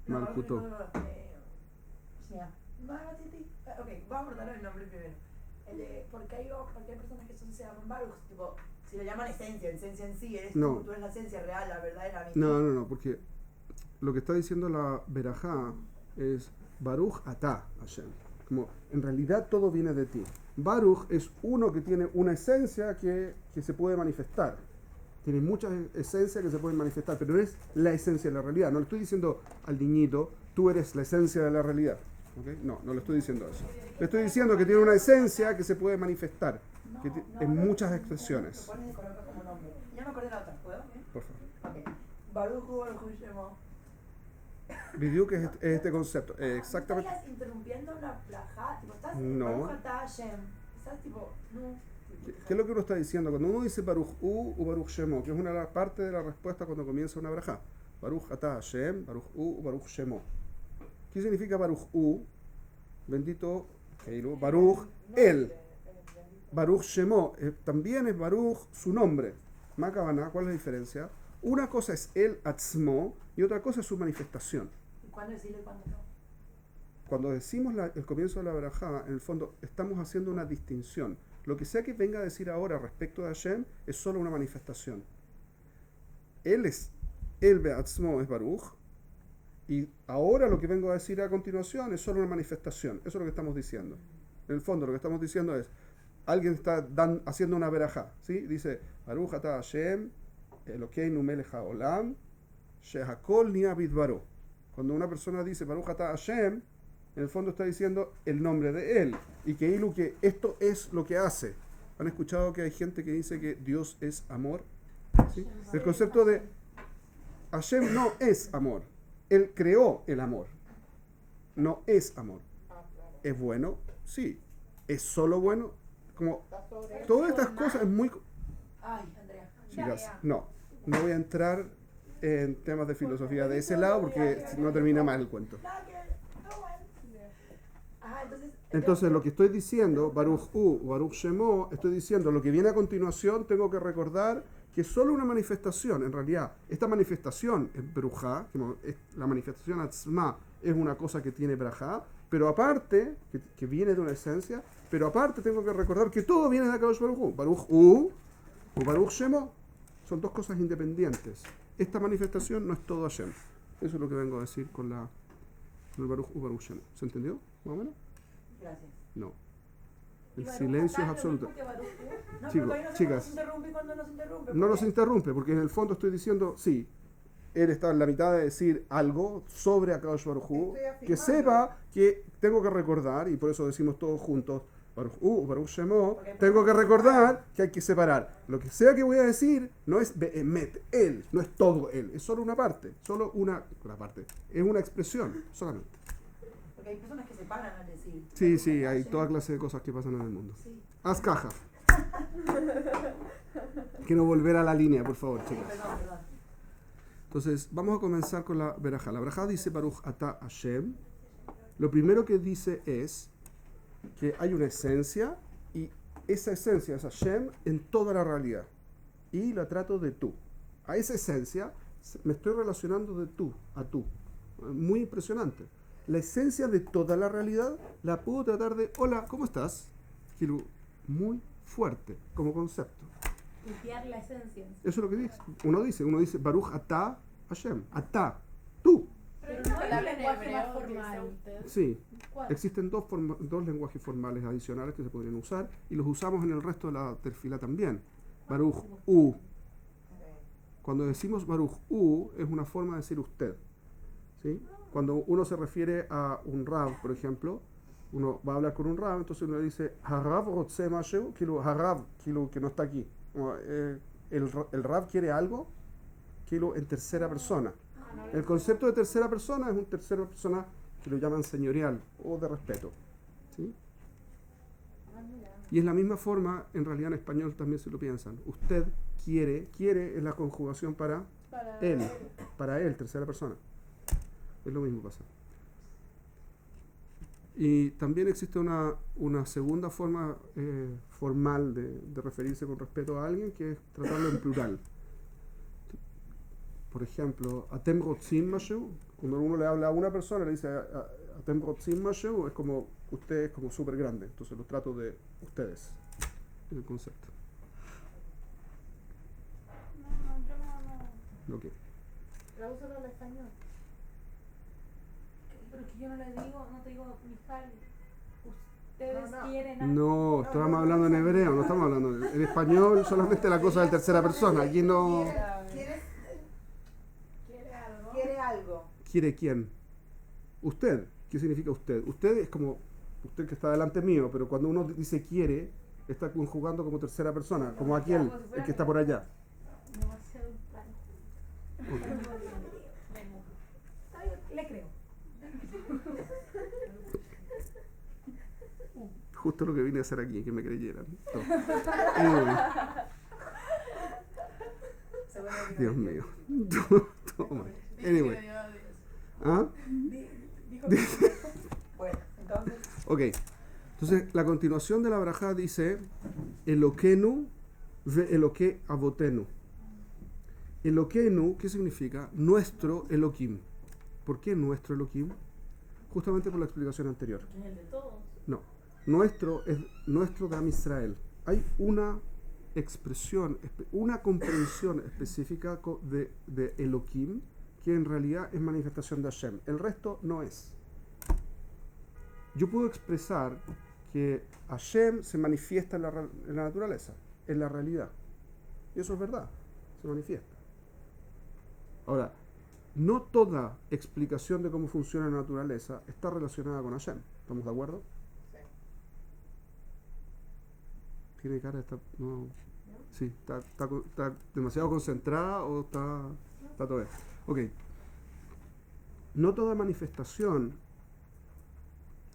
Malkuto. Ok, vamos a cortar el nombre primero. Porque hay personas que se llaman Baruch, tipo, si lo llaman esencia en sí, eres No. tú eres la esencia real, la verdadera. no, porque lo que está diciendo la Berajá es Baruch Atah Hashem. Como en realidad todo viene de ti. Baruch es uno que tiene una esencia que se puede manifestar. Tiene muchas esencias que se pueden manifestar, pero no es la esencia de la realidad. No le estoy diciendo al niñito, tú eres la esencia de la realidad. ¿Okay? No le estoy diciendo eso. Le estoy diciendo que tiene una esencia que se puede manifestar en muchas expresiones. Lo pones y colocas como nombre. Ya me acordé de la otra, ¿puedo? Por favor. Ok. Baruch Shemo. Bidyuk es este concepto. ¿No Exactamente. estarías interrumpiendo la plajá? Tipo, estás No. Baruch Atah Hashem. Estás tipo, no. ¿Qué es lo que uno está diciendo? Cuando uno dice Baruch U o Baruch Shemo, que es una parte de la respuesta cuando comienza una braja. Baruch Atah Hashem, Baruch U o Baruch Shemo. ¿Qué significa Baruch U? Bendito, Baruch él. Baruch Shemo, también es Baruch su nombre. Makavana, ¿cuál es la diferencia? Una cosa es el Atzmo y otra cosa es su manifestación. ¿Y cuándo decirlo y cuándo no? Cuando decimos el comienzo de la barajá, en el fondo estamos haciendo una distinción. Lo que sea que venga a decir ahora respecto de Hashem es solo una manifestación. El Beatzmo es Baruch, y ahora lo que vengo a decir a continuación es solo una manifestación. Eso es lo que estamos diciendo. En el fondo lo que estamos diciendo es, alguien está haciendo una verajá, ¿sí? Dice, Baruch atah Hashem, Elokeinu melech haolam, Shehakol Nia Bidbaro. Cuando una persona dice Baruch Ata Hashem, en el fondo está diciendo el nombre de él. Y que Ilu, que esto es lo que hace. ¿Han escuchado que hay gente que dice que Dios es amor? ¿Sí? El concepto de Hashem no es amor. Él creó el amor. No es amor. ¿Es bueno? Sí. ¿Es solo bueno? Como todas estas cosas es muy... Ay, Andrea. Chicas, no voy a entrar en temas de filosofía de ese lado porque no termina mal el cuento. Nada que ver. No, bueno. Ajá, Entonces lo que estoy diciendo, Baruch U, Baruch Shemo, estoy diciendo lo que viene a continuación, tengo que recordar que es solo una manifestación, en realidad. Esta manifestación es Berujá, la manifestación Atzma es una cosa que tiene Berajá, pero aparte, que viene de una esencia, pero aparte tengo que recordar que todo viene de Akadosh Baruch Hu. Baruch U o Baruch Shemo son dos cosas independientes. Esta manifestación no es todo Hashem. Eso es lo que vengo a decir con el Baruch U, Baruch Shemo. ¿Se entendió? ¿Más o menos? Gracias. No. ¿Y El Baruch silencio es Atá lo mismo absoluto. que Baruch Hu? No, Chicos, porque ahí no sé chicas. cuándo se interrumpe y cuándo no se interrumpe. No ¿por los qué? interrumpe, porque en el fondo estoy diciendo, sí, él está en la mitad de decir algo sobre Akadosh Baruj Hu, Estoy que afirmando. sepa que tengo que recordar, y por eso decimos todos juntos, Baruch Hu, Baruch Shemo, Porque hay tengo que personas que recordar que hay que separar. Lo que sea que voy a decir no es Behemet, él, no es todo él, es solo una parte, es una expresión solamente. Porque hay personas que se paran al decir. Sí, sí, Baruch hay Hashem. toda clase de cosas que pasan en el mundo. Sí. Haz caja. Quiero volver a la línea, por favor, chicos. Perdón. Entonces, vamos a comenzar con la verajá. La verajá dice Baruch Ata Hashem. Lo primero que dice es que hay una esencia y esa esencia es Hashem en toda la realidad. Y la trato de tú. A esa esencia me estoy relacionando de tú a tú. Muy impresionante. La esencia de toda la realidad la puedo tratar de hola, ¿cómo estás? Quiero muy fuerte como concepto. Limpiar la esencia. Eso es lo que dice. Uno dice Baruch Ata Hashem. Ata, tú. Pero Pero no no hay el un lenguaje hebreo más que sea formal. usted. Sí, ¿Cuál? existen dos lenguajes formales adicionales que se podrían usar y los usamos en el resto de la terfila también. Baruch U. Cuando decimos Baruch U es una forma de decir usted. ¿Sí? Cuando uno se refiere a un rab, por ejemplo, uno va a hablar con un rab, entonces uno le dice Harav rotze mashu, Harav, que no está aquí. El rab quiere algo, en tercera persona. El concepto de tercera persona es un tercera persona que lo llaman señorial o de respeto. ¿Sí? Y es la misma forma, en realidad en español también se lo piensan. Usted quiere es la conjugación para él, tercera persona. Es lo mismo pasa. Y también existe una segunda forma formal de referirse con respeto a alguien, que es tratarlo en plural. Por ejemplo, Atem rotzim mashu, cuando uno le habla a una persona, le dice Atem rotzim mashu, es como usted es como súper grande, entonces lo trato de ustedes, es el concepto. No. Ok. Tradúcelo al español. Pero que yo no le digo, no te digo, Mijal, ustedes No. quieren algo. No, estamos hablando en hebreo, no estamos hablando en español, solamente la cosa de tercera persona, aquí no... ¿Quieres? ¿Quiere algo? ¿Quiere algo? ¿Quiere quién? Usted. ¿Qué significa usted? Usted es como usted que está delante mío, pero cuando uno dice quiere, está conjugando como tercera persona, como aquel, el que está por allá. Demasiado plano. Ok. Está bien, le creo. Justo lo que vine a hacer aquí, que me creyeran. No. Anyway, Dios mío. Toma. Anyway. ¿Ah? Dijo Bueno, entonces. Ok. Entonces, la continuación de la braja dice Elokenu ve Eloke avotenu. Elokenu, ¿qué significa? Nuestro Elohim. ¿Por qué nuestro Elohim? Justamente por la explicación anterior. Es el de todos. No. Nuestro es nuestro de Am Israel. Hay una expresión, una comprensión específica de Elohim que en realidad es manifestación de Hashem. El resto no es. Yo puedo expresar que Hashem se manifiesta en la naturaleza, en la realidad. Y eso es verdad, se manifiesta. Ahora, no toda explicación de cómo funciona la naturaleza está relacionada con Hashem. ¿Estamos de acuerdo? Sí. Tiene cara de estar... No. Sí, está demasiado concentrada o está todo bien. Ok. No toda manifestación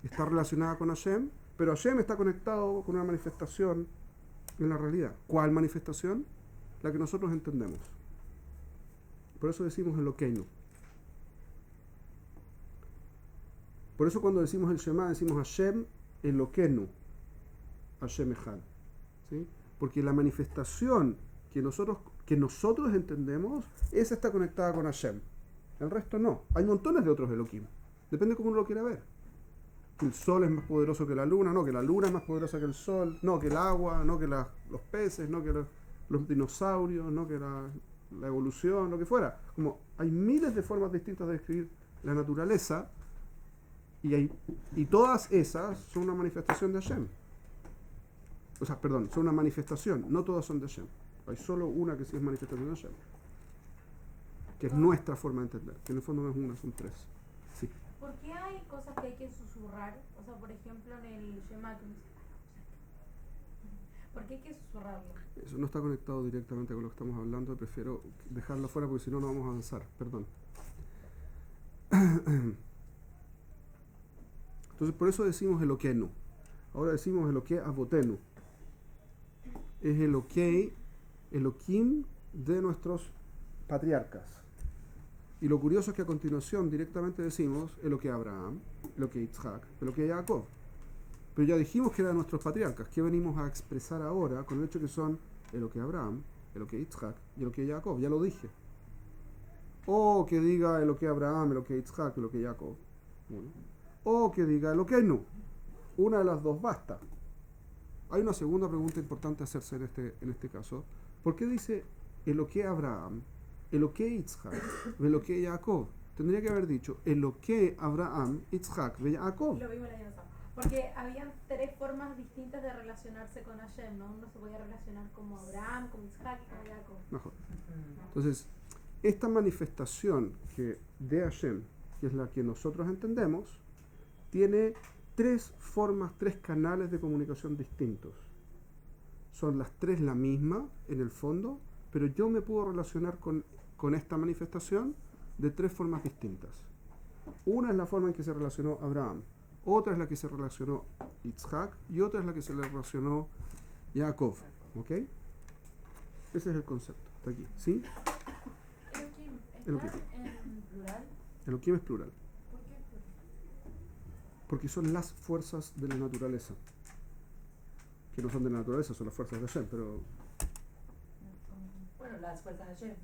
está relacionada con Hashem, pero Hashem está conectado con una manifestación en la realidad. ¿Cuál manifestación? La que nosotros entendemos. Por eso decimos Elokeinu. Por eso cuando decimos el Shema decimos Hashem Elokeinu, Hashem Echad. ¿Sí? Porque la manifestación que nosotros entendemos, esa está conectada con Hashem. El resto no. Hay montones de otros Elohim. Depende de cómo uno lo quiera ver. Que el sol es más poderoso que la luna, no, que la luna es más poderosa que el sol, no, que el agua, no, que los peces, no, que los dinosaurios, no, que la evolución, lo que fuera. Como hay miles de formas distintas de describir la naturaleza y todas esas son una manifestación de Hashem. O sea, perdón, son una manifestación, no todas son de Hashem. Hay solo una que sí es manifestación de Hashem, que es nuestra forma de entender, que en el fondo no es una, son tres. Sí. ¿Por qué hay cosas que hay que susurrar? O sea, por ejemplo, en el Shema, ¿por qué hay que susurrarlo? Eso no está conectado directamente con lo que estamos hablando, y prefiero dejarlo fuera porque si no, no vamos a avanzar. Perdón. Entonces, por eso decimos Elokeinu. Ahora decimos Eloke Avotenu. Es Elohim de nuestros patriarcas. Y lo curioso es que a continuación directamente decimos Eloke Abraham, Eloke Yitzhak, Eloke Jacob. Pero ya dijimos que eran nuestros patriarcas. ¿Qué venimos a expresar ahora con el hecho que son Eloke Abraham, Eloke Yitzhak y Eloke Jacob? Ya lo dije. O que diga Eloke Abraham, Eloke Yitzhak, Eloke Jacob. Bueno. O que diga Elokeinu. Una de las dos basta. Hay una segunda pregunta importante a hacerse en este caso. ¿Por qué dice Eloke Abraham, Eloke Yitzhak, Eloke Jacob? Tendría que haber dicho Eloke Abraham, Yitzhak, Jacob. Lo vimos el año pasado. Porque habían tres formas distintas de relacionarse con Hashem, ¿no? Uno se podía relacionar como Abraham, como Yitzhak y como Jacob. Mejor. Entonces, esta manifestación de Hashem, que es la que nosotros entendemos, tiene tres formas, tres canales de comunicación distintos. Son las tres la misma en el fondo, pero yo me puedo relacionar con esta manifestación de tres formas distintas. Una es la forma en que se relacionó Abraham, otra es la que se relacionó Yitzhak y otra es la que se le relacionó Jacob. ¿Ok? Ese es el concepto. Está aquí. ¿Sí? Elohim, ¿está Elohim. en plural? Elohim es plural. ¿Por qué plural? Porque son las fuerzas de la naturaleza. Que no son de la naturaleza, son las fuerzas de Hashem, pero Bueno, las fuerzas de Hashem,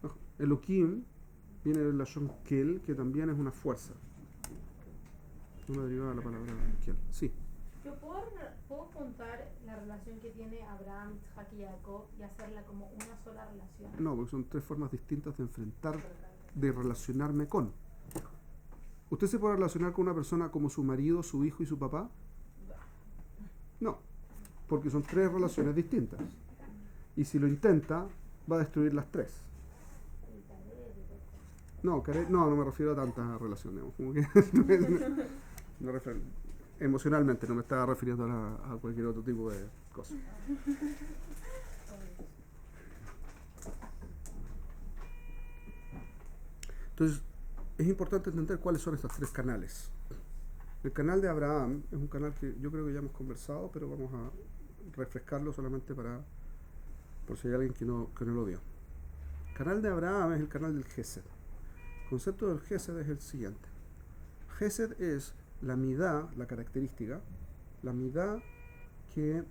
¿no? Elohim viene de la Shon Kel, que también es una fuerza. Una derivada de la palabra Kel. Sí. Yo puedo contar la relación que tiene Abraham, Yitzhak y Jacob y hacerla como una sola relación. No, porque son tres formas distintas de enfrentar, de relacionarme con. ¿Usted se puede relacionar con una persona como su marido, su hijo y su papá? No, porque son tres relaciones distintas. Y si lo intenta, va a destruir las tres. No, no me refiero a tantas relaciones. Como que emocionalmente, no me estaba refiriendo a cualquier otro tipo de cosa. Entonces, es importante entender cuáles son estos tres canales. El canal de Abraham es un canal que yo creo que ya hemos conversado, pero vamos a refrescarlo solamente por si hay alguien que no lo vio. El canal de Abraham es el canal del Gesed. El concepto del Gesed es el siguiente. Gesed es la midá, la característica, la midá que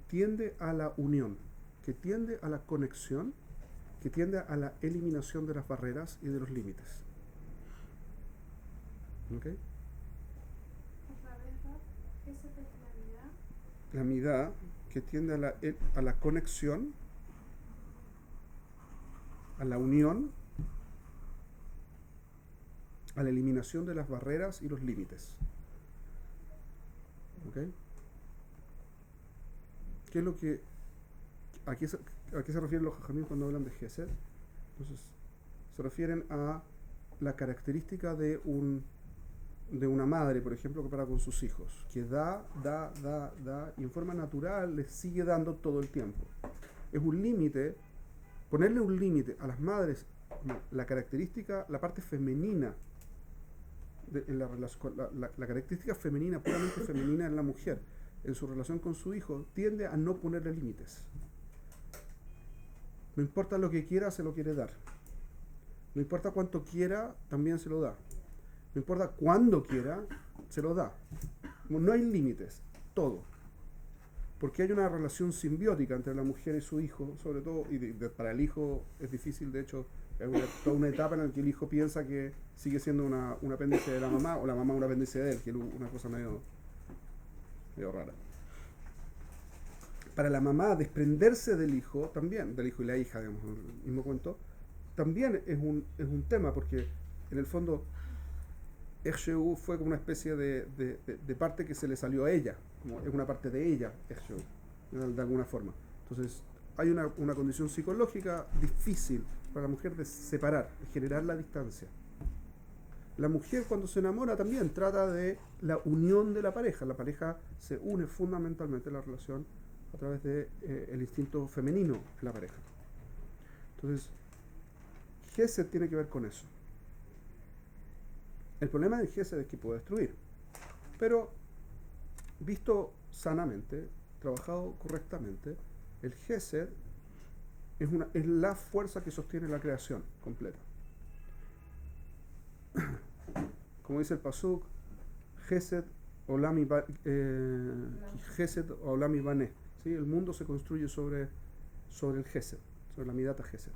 tiende a la unión, que tiende a la conexión, que tiende a la eliminación de las barreras y de los límites. ¿Ok? Otra vez, ¿no? Esa es la La midá que tiende a la conexión, a la unión, a la eliminación de las barreras y los límites. ¿Ok? ¿Qué es lo que... ¿A qué se refieren los jajamim cuando hablan de Gesed? Entonces, se refieren a la característica de una madre, por ejemplo, que para con sus hijos, que da, y en forma natural les sigue dando todo el tiempo. Es un límite, ponerle un límite a las madres, la característica, la parte femenina, en la relación, la característica femenina, puramente femenina en la mujer, en su relación con su hijo, tiende a no ponerle límites. No importa lo que quiera, se lo quiere dar. No importa cuánto quiera, también se lo da. No importa cuándo quiera, se lo da. No hay límites, todo. Porque hay una relación simbiótica entre la mujer y su hijo, sobre todo, y para el hijo es difícil, de hecho, es toda una etapa en la que el hijo piensa que sigue siendo un apéndice de la mamá, o la mamá un apéndice de él, que es una cosa medio rara. Para la mamá, desprenderse del hijo, también, del hijo y la hija, digamos, en el mismo cuento, también es un tema, porque en el fondo Esheu fue como una especie de parte que se le salió a ella, como es una parte de ella, Esheu, de alguna forma. Entonces, hay una condición psicológica difícil para la mujer de separar, de generar la distancia. La mujer cuando se enamora también trata de la unión de la pareja se une fundamentalmente en la relación a través de el instinto femenino en la pareja. Entonces, Gesed tiene que ver con eso. El problema del Gesed es que puede destruir, pero visto sanamente, trabajado correctamente, el Gesed es la fuerza que sostiene la creación completa. Como dice el Pasuk, Gesed Olami Bané. ¿Sí? El mundo se construye sobre el Gesed, sobre la Midata Gesed.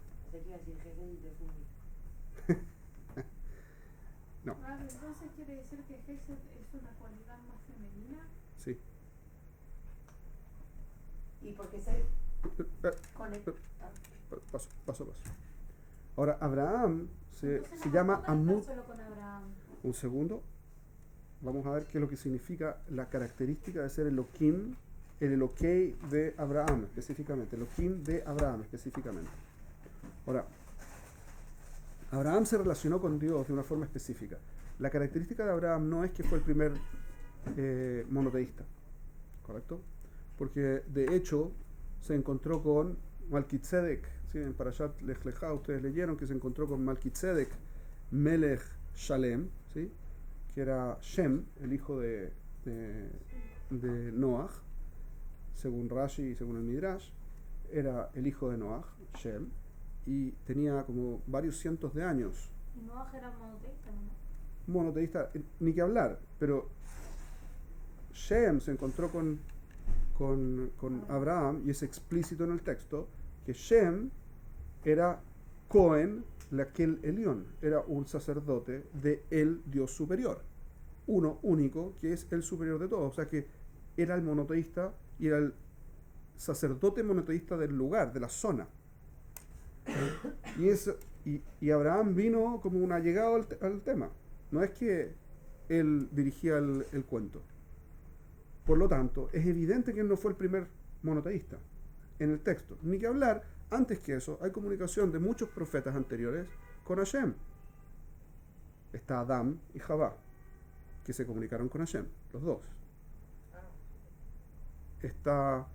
No. Entonces quiere decir que Gesed es una cualidad más femenina. Sí. ¿Y por qué se conecta? Paso. Ahora, Abraham se llama Amud. Solo con Abraham. Un segundo. Vamos a ver qué es lo que significa la característica de ser Elohim, el Elokei de Abraham específicamente. Elohim de Abraham específicamente. Ahora, Abraham se relacionó con Dios de una forma específica. La característica de Abraham no es que fue el primer monoteísta, ¿correcto? Porque de hecho se encontró con Malkitzedek, ¿sí? En Parashat Lech Lecha ustedes leyeron que se encontró con Malkitzedek Melech Shalem, ¿sí? Que era Shem, el hijo de Noach, según Rashi y según el Midrash, era el hijo de Noach, Shem, y tenía como varios cientos de años. ¿Y Noach era monoteísta, no? Monoteísta, ni que hablar, pero Shem se encontró con Abraham, y es explícito en el texto, que Shem era Cohen, Laquel Elión, era un sacerdote de el Dios superior, uno único, que es el superior de todos, o sea que era el monoteísta y era el sacerdote monoteísta del lugar, de la zona. Y Abraham vino como un allegado al tema, no es que él dirigía el cuento. Por lo tanto, es evidente que él no fue el primer monoteísta en el texto. Ni que hablar, antes que eso, hay comunicación de muchos profetas anteriores con Hashem. Está Adán y Javá, que se comunicaron con Hashem, los dos. Está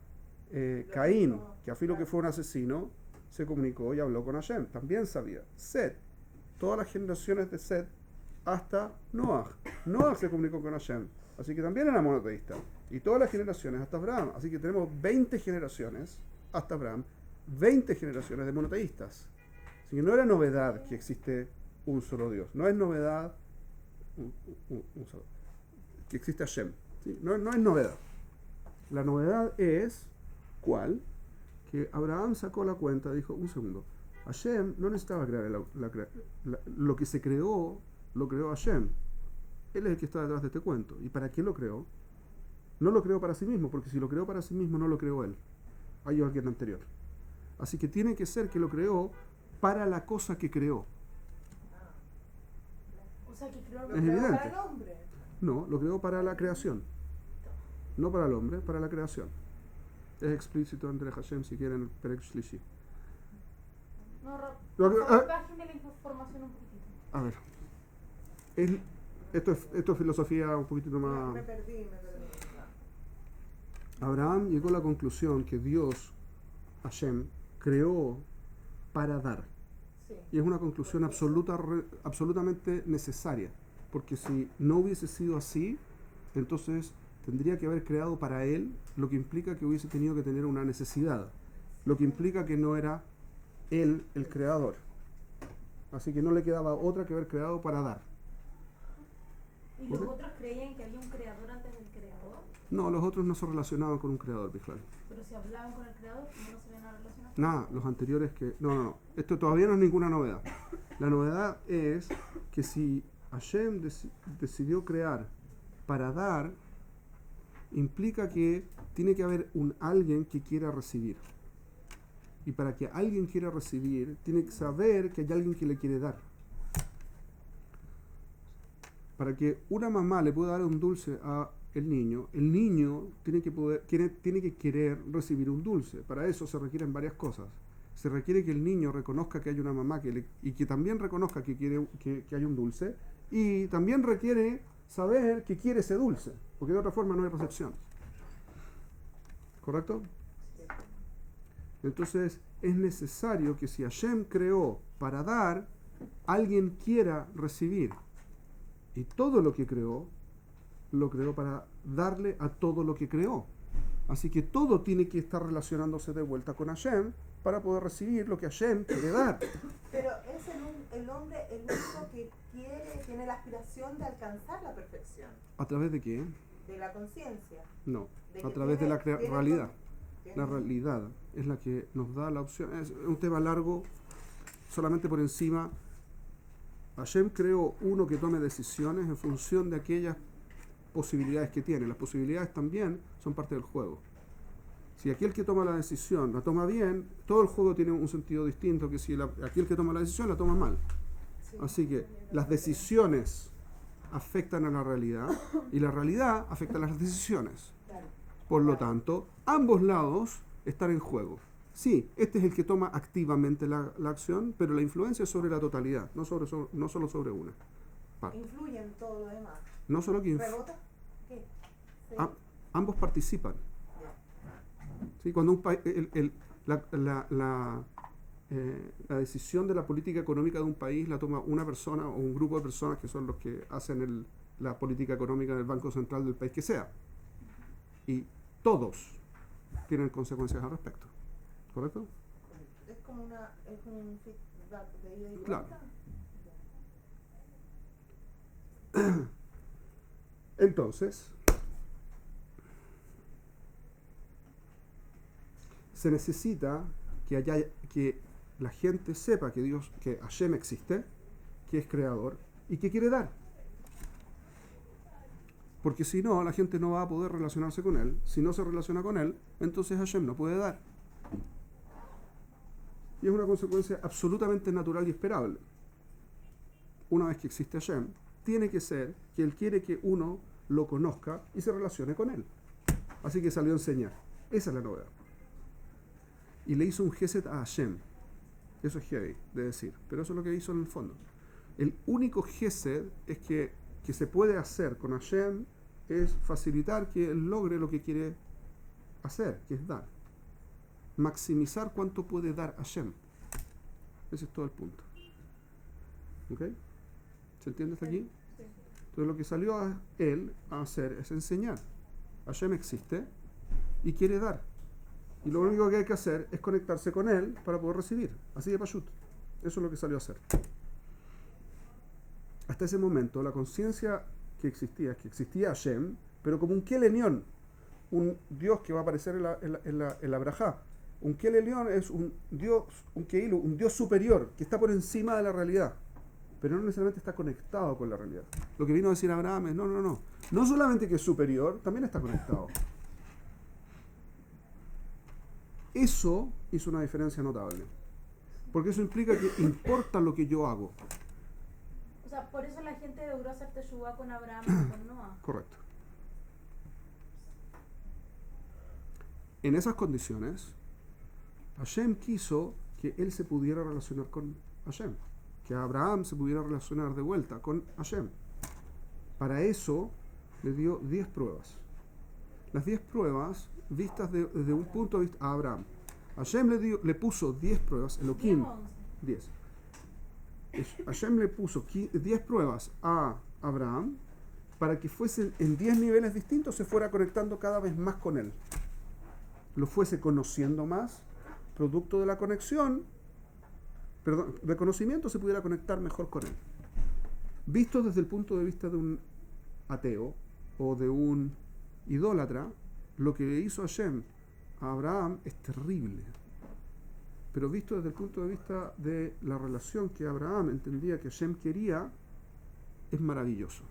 Caín, que a filo que fue un asesino, se comunicó y habló con Hashem, también sabía. Set, todas las generaciones de Set hasta Noach. Noach se comunicó con Hashem, así que también era monoteísta. Y todas las generaciones hasta Abraham. Así que tenemos 20 generaciones hasta Abraham, 20 generaciones de monoteístas. Así que no era novedad que existe un solo Dios. No es novedad que existe Hashem. ¿Sí? No es novedad. La novedad es, ¿cuál? Que Abraham sacó la cuenta, dijo, un segundo, Hashem no necesitaba crear lo que se creó, lo creó Hashem. Él es el que está detrás de este cuento. ¿Y para qué lo creó? No lo creó para sí mismo, porque si lo creó para sí mismo no lo creó él. Hay alguien anterior. Así que tiene que ser que lo creó para la cosa que creó. O sea, que creó Es evidente. Para el hombre. No, lo creó para la creación. No para el hombre, para la creación. Es explícito entre Hashem, si quieren, el Perek Shlishi. No, Lo por que- favor, ah. bájeme la información un poquitito. A ver. Esto es filosofía un poquitito más... Me perdí. Abraham llegó a la conclusión que Dios, Hashem, creó para dar. Sí. Y es una conclusión absolutamente necesaria. Porque si no hubiese sido así, entonces tendría que haber creado para él, lo que implica que hubiese tenido que tener una necesidad. Lo que implica que no era él el creador. Así que no le quedaba otra que haber creado para dar. ¿Y los otros creían que había un creador antes del creador? No, los otros no se relacionaban con un creador, Bijal. Pero si hablaban con el creador, ¿cómo no se ven a relacionar? Nada, los anteriores que... No. Esto todavía no es ninguna novedad. La novedad es que si Hashem decidió crear para dar, implica que tiene que haber un alguien que quiera recibir. Y para que alguien quiera recibir, tiene que saber que hay alguien que le quiere dar. Para que una mamá le pueda dar un dulce a el niño tiene que querer recibir un dulce. Para eso se requieren varias cosas. Se requiere que el niño reconozca que hay una mamá y que también reconozca que quiere que hay un dulce, y también requiere saber que quiere ese dulce, porque de otra forma no hay recepción. ¿Correcto? Entonces es necesario que si Hashem creó para dar, alguien quiera recibir. Y todo lo que creó, lo creó para darle a todo lo que creó. Así que todo tiene que estar relacionándose de vuelta con Hashem para poder recibir lo que Hashem quiere dar. Pero es el hombre el único que tiene la aspiración de alcanzar la perfección, ¿A través de qué? de la conciencia. No, De a que través de la tiene realidad. tiene- La realidad es la que nos da la opción. Es un tema largo, solamente por encima. Hashem creó uno que tome decisiones en función de aquellas posibilidades que tiene. Las posibilidades también son parte del juego. Si aquel que toma la decisión la toma bien, todo el juego tiene un sentido distinto que si aquel que toma la decisión la toma mal. Sí. Así que las decisiones afectan a la realidad y la realidad afecta a las decisiones. Claro. Por lo tanto, ambos lados están en juego. Sí, este es el que toma activamente la acción, pero la influencia es sobre la totalidad, no solo sobre una parte. Influye en todo lo demás. No solo que ¿Rebota? ¿Qué? Sí. ambos participan. Ya. ¿Sí? Cuando un país, la decisión de la política económica de un país la toma una persona o un grupo de personas que son los que hacen la política económica del Banco Central del país que sea. Y todos tienen consecuencias al respecto. ¿Correcto? Es como es un feedback de ida y vuelta. Claro. Entonces, se necesita que la gente sepa que Hashem existe, que es creador y que quiere dar. Porque si no, la gente no va a poder relacionarse con él. Si no se relaciona con él, entonces Hashem no puede dar. Y es una consecuencia absolutamente natural y esperable. Una vez que existe Hashem, tiene que ser que Él quiere que uno lo conozca y se relacione con Él. Así que salió a enseñar. Esa es la novedad. Y le hizo un gesed a Hashem. Eso es heavy de decir, pero eso es lo que hizo en el fondo. El único gesed es que se puede hacer con Hashem es facilitar que Él logre lo que quiere hacer, que es dar. Maximizar cuánto puede dar Hashem. Ese es todo el punto. ¿Ok? ¿Se entiende hasta aquí? Sí. Entonces lo que salió a él a hacer es enseñar. Hashem existe y quiere dar. Y lo único que hay que hacer es conectarse con él para poder recibir. Así de pashut. Eso es lo que salió a hacer. Hasta ese momento la conciencia que existía Hashem, pero como un Kelenión, un Dios que va a aparecer en la Brajá. Un Kelenión es un Dios, un Keilu, un Dios superior que está por encima de la realidad, pero no necesariamente está conectado con la realidad. Lo que vino a decir Abraham es, no. No solamente que es superior, también está conectado. Eso hizo una diferencia notable. Porque eso implica que importa lo que yo hago. O sea, por eso la gente logró hacer teshuvá con Abraham y con Noah. Correcto. En esas condiciones, Hashem quiso que él se pudiera relacionar con Hashem, que Abraham se pudiera relacionar de vuelta con Hashem. Para eso le dio 10 pruebas. Las 10 pruebas vistas desde un punto de vista a Abraham. Hashem le puso 10 pruebas, Elohim, 10. Hashem le puso 10 pruebas a Abraham para que fuesen en 10 niveles distintos, se fuera conectando cada vez más con él. Lo fuese conociendo más, producto de la conexión, de conocimiento, se pudiera conectar mejor con él. Visto desde el punto de vista de un ateo o de un idólatra, lo que le hizo Hashem a Abraham es terrible. Pero visto desde el punto de vista de la relación que Abraham entendía que Hashem quería, es maravilloso.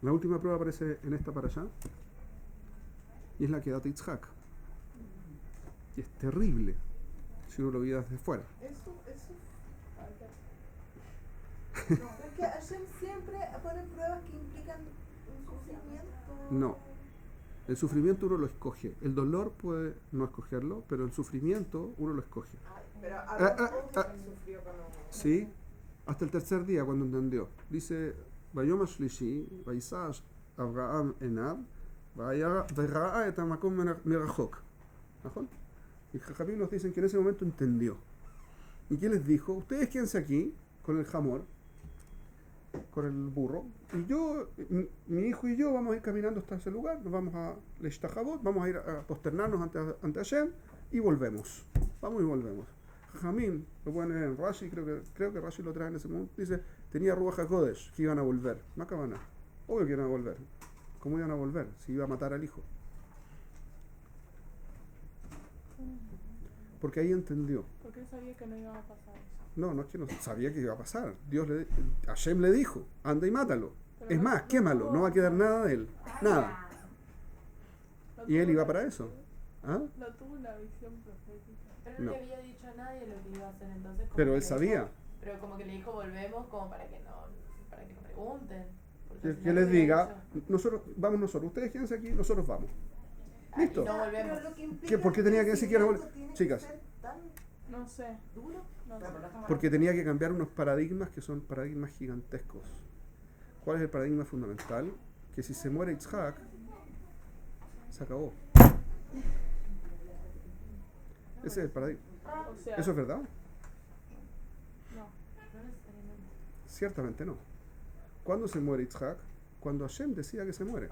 La última prueba aparece en esta para allá, y es la que da Yitzhak. Y es terrible si uno lo ve desde fuera. Eso. No, es que Hashem siempre pone pruebas que implican un sufrimiento. No. El sufrimiento uno lo escoge. El dolor puede no escogerlo, pero el sufrimiento uno lo escoge. Pero Abraham sufrió cuando... Sí, hasta el tercer día cuando entendió. Dice, Vayom Shlishi, Vaisash Abraham Enab, Vayra'a et hamakom merachok. Y Jajamim nos dicen que en ese momento entendió. ¿Y qué les dijo? Ustedes quédense aquí con el jamor, con el burro, y yo, mi hijo y yo vamos a ir caminando hasta ese lugar, nos vamos a Leishtahabot, vamos a ir a posternarnos ante Hashem y volvemos. Vamos y volvemos. Jajamim lo pone en Rashi, creo que Rashi lo trae en ese momento, dice, tenía Ruach HaKodesh, que iban a volver. Macabana. Obvio que iban a volver. ¿Cómo iban a volver? Si iba a matar al hijo. Porque ahí entendió. Porque él sabía que no iba a pasar eso. No es que no sabía que iba a pasar. Hashem le dijo, anda y mátalo. Pero Es no- más, no quémalo, tuvo- no va a quedar nada de él. Nada. no Y él tuvo iba la para visión. eso. ¿Ah? No tuvo una visión profética. Pero no, No. le había dicho a nadie lo que iba a hacer, entonces como Pero que él le sabía. dijo- pero como que le dijo volvemos como para que no pregunten. porque al Que final les le había diga, dicho, vamos nosotros, ustedes quédense aquí, nosotros vamos. "Ay, Listo. no volvemos". Pero lo que implica ¿Por qué tenía que decir que iban a volver? crecimiento tiene Chicas. que ser tan No sé. duro. No sé. Pero no estamos Porque tenía que cambiar unos paradigmas que son paradigmas gigantescos. ¿Cuál es el paradigma fundamental? Que si se muere Yitzhak, se acabó. Ese es el paradigma. O sea, ¿Eso es verdad? no. No necesariamente. Ciertamente no. ¿Cuándo se muere Yitzhak? Cuando Hashem decida que se muere.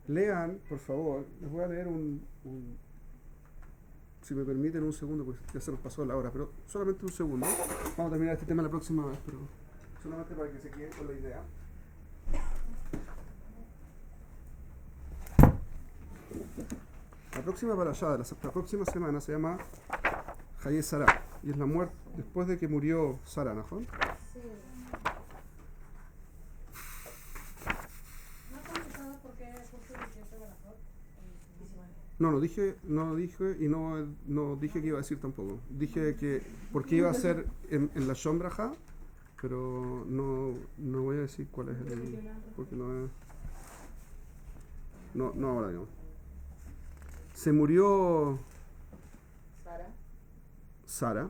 Lean, por favor, les voy a leer si me permiten un segundo, porque ya se nos pasó la hora, pero solamente un segundo. Vamos a terminar este tema la próxima vez, pero solamente para que se queden con la idea. La próxima parashá de la próxima semana se llama Haye Sarah, y es la muerte después de que murió Sarah, ¿no? Sí. ¿No has contestado por qué justo 18 de la foto? No dije y no dije que iba a decir tampoco. Dije que porque iba a ser en la Shombraja, pero no voy a decir cuál es el, porque no es, no ahora digamos. Se murió Sara.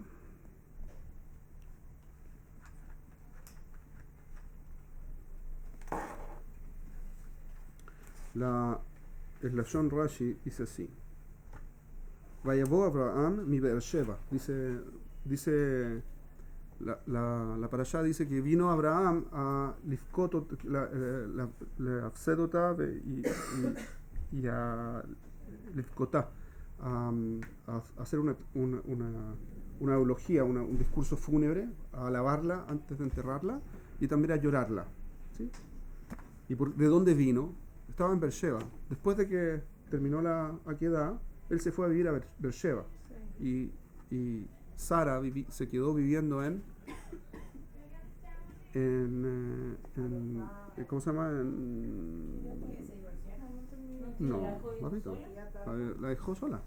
El Lashon Rashi dice así. Vayabó Abraham mi Beersheba. Dice la parashá dice que vino Abraham a Lifkot la Afsedota y a Lifkotá a hacer una eulogía, un discurso fúnebre, a alabarla antes de enterrarla y también a llorarla. ¿Sí? ¿Y de dónde vino? Estaba en Beersheba. Después de que terminó la Akedah, él se fue a vivir a Beersheba. Sí. Y Sara se quedó viviendo en ¿cómo se llama? No, papito. La dejó sola.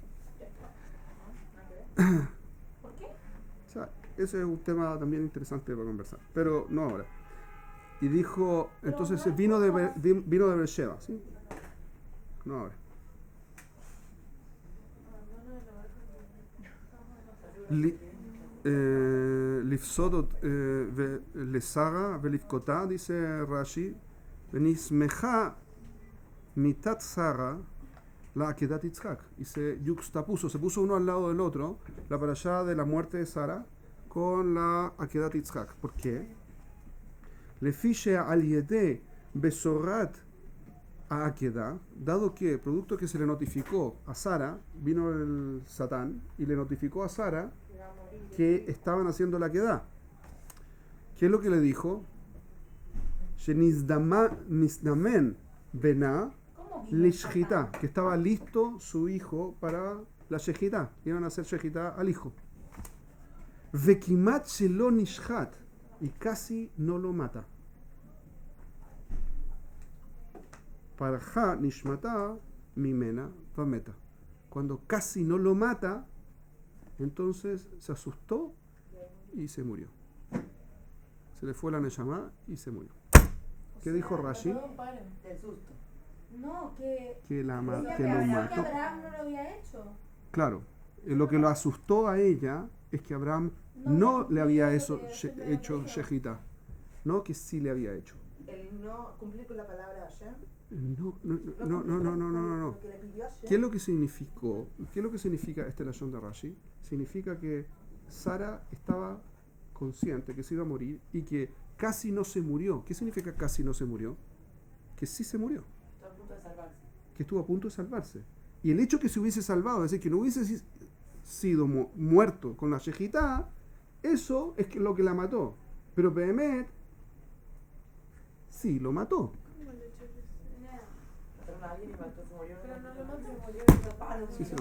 ¿Por qué? O sea, ese es un tema también interesante para conversar, pero no ahora. Y dijo, entonces vino de Beersheba, ¿sí? No ahora. Lifsodot lesara velifkota, dice Rashi, venismeja mitat Sara la akedat Yitzhak. Y se yuxtapuso, se puso uno al lado del otro, la parashá de la muerte de Sara con la akedat Yitzhak. ¿Por qué? Lefiche al yede besorat a Akedah, dado que, producto que se le notificó a Sara, vino el Satán y le notificó a Sara que estaban haciendo la Akedah. ¿Qué es lo que le dijo? Nisdamen bena lishchita, que estaba listo su hijo para la shechita, iban a hacer shechita al hijo. Vekimat shelo nishchat, y casi no lo mata. Parja nishmata mimena vameta. Cuando casi no lo mata, entonces se asustó y se murió. Se le fue la neshama y se murió. ¿Qué dijo Rashi? Todo un paro. Del susto. No, que Que lo que mató. Abraham no lo había hecho. Claro, lo que lo asustó a ella es que Abraham no le había hecho shechita, no que sí le había hecho. El no cumplir con la palabra de Hashem. No. Lo que le pidió Hashem. ¿Qué es lo que significó? ¿Qué es lo que significa este lashon de Rashi? Significa que Sara estaba consciente que se iba a morir y que casi no se murió. ¿Qué significa casi no se murió? Que sí se murió, Está a punto de salvarse. que estuvo a punto de salvarse. Y el hecho que se hubiese salvado, es decir, que no hubiese sido muerto con la shejitá, eso es lo que la mató. Pero Behemet sí lo mató. Mataron a alguien y mató, se murió. Pero no lo mató. Se murió. Sí, sí.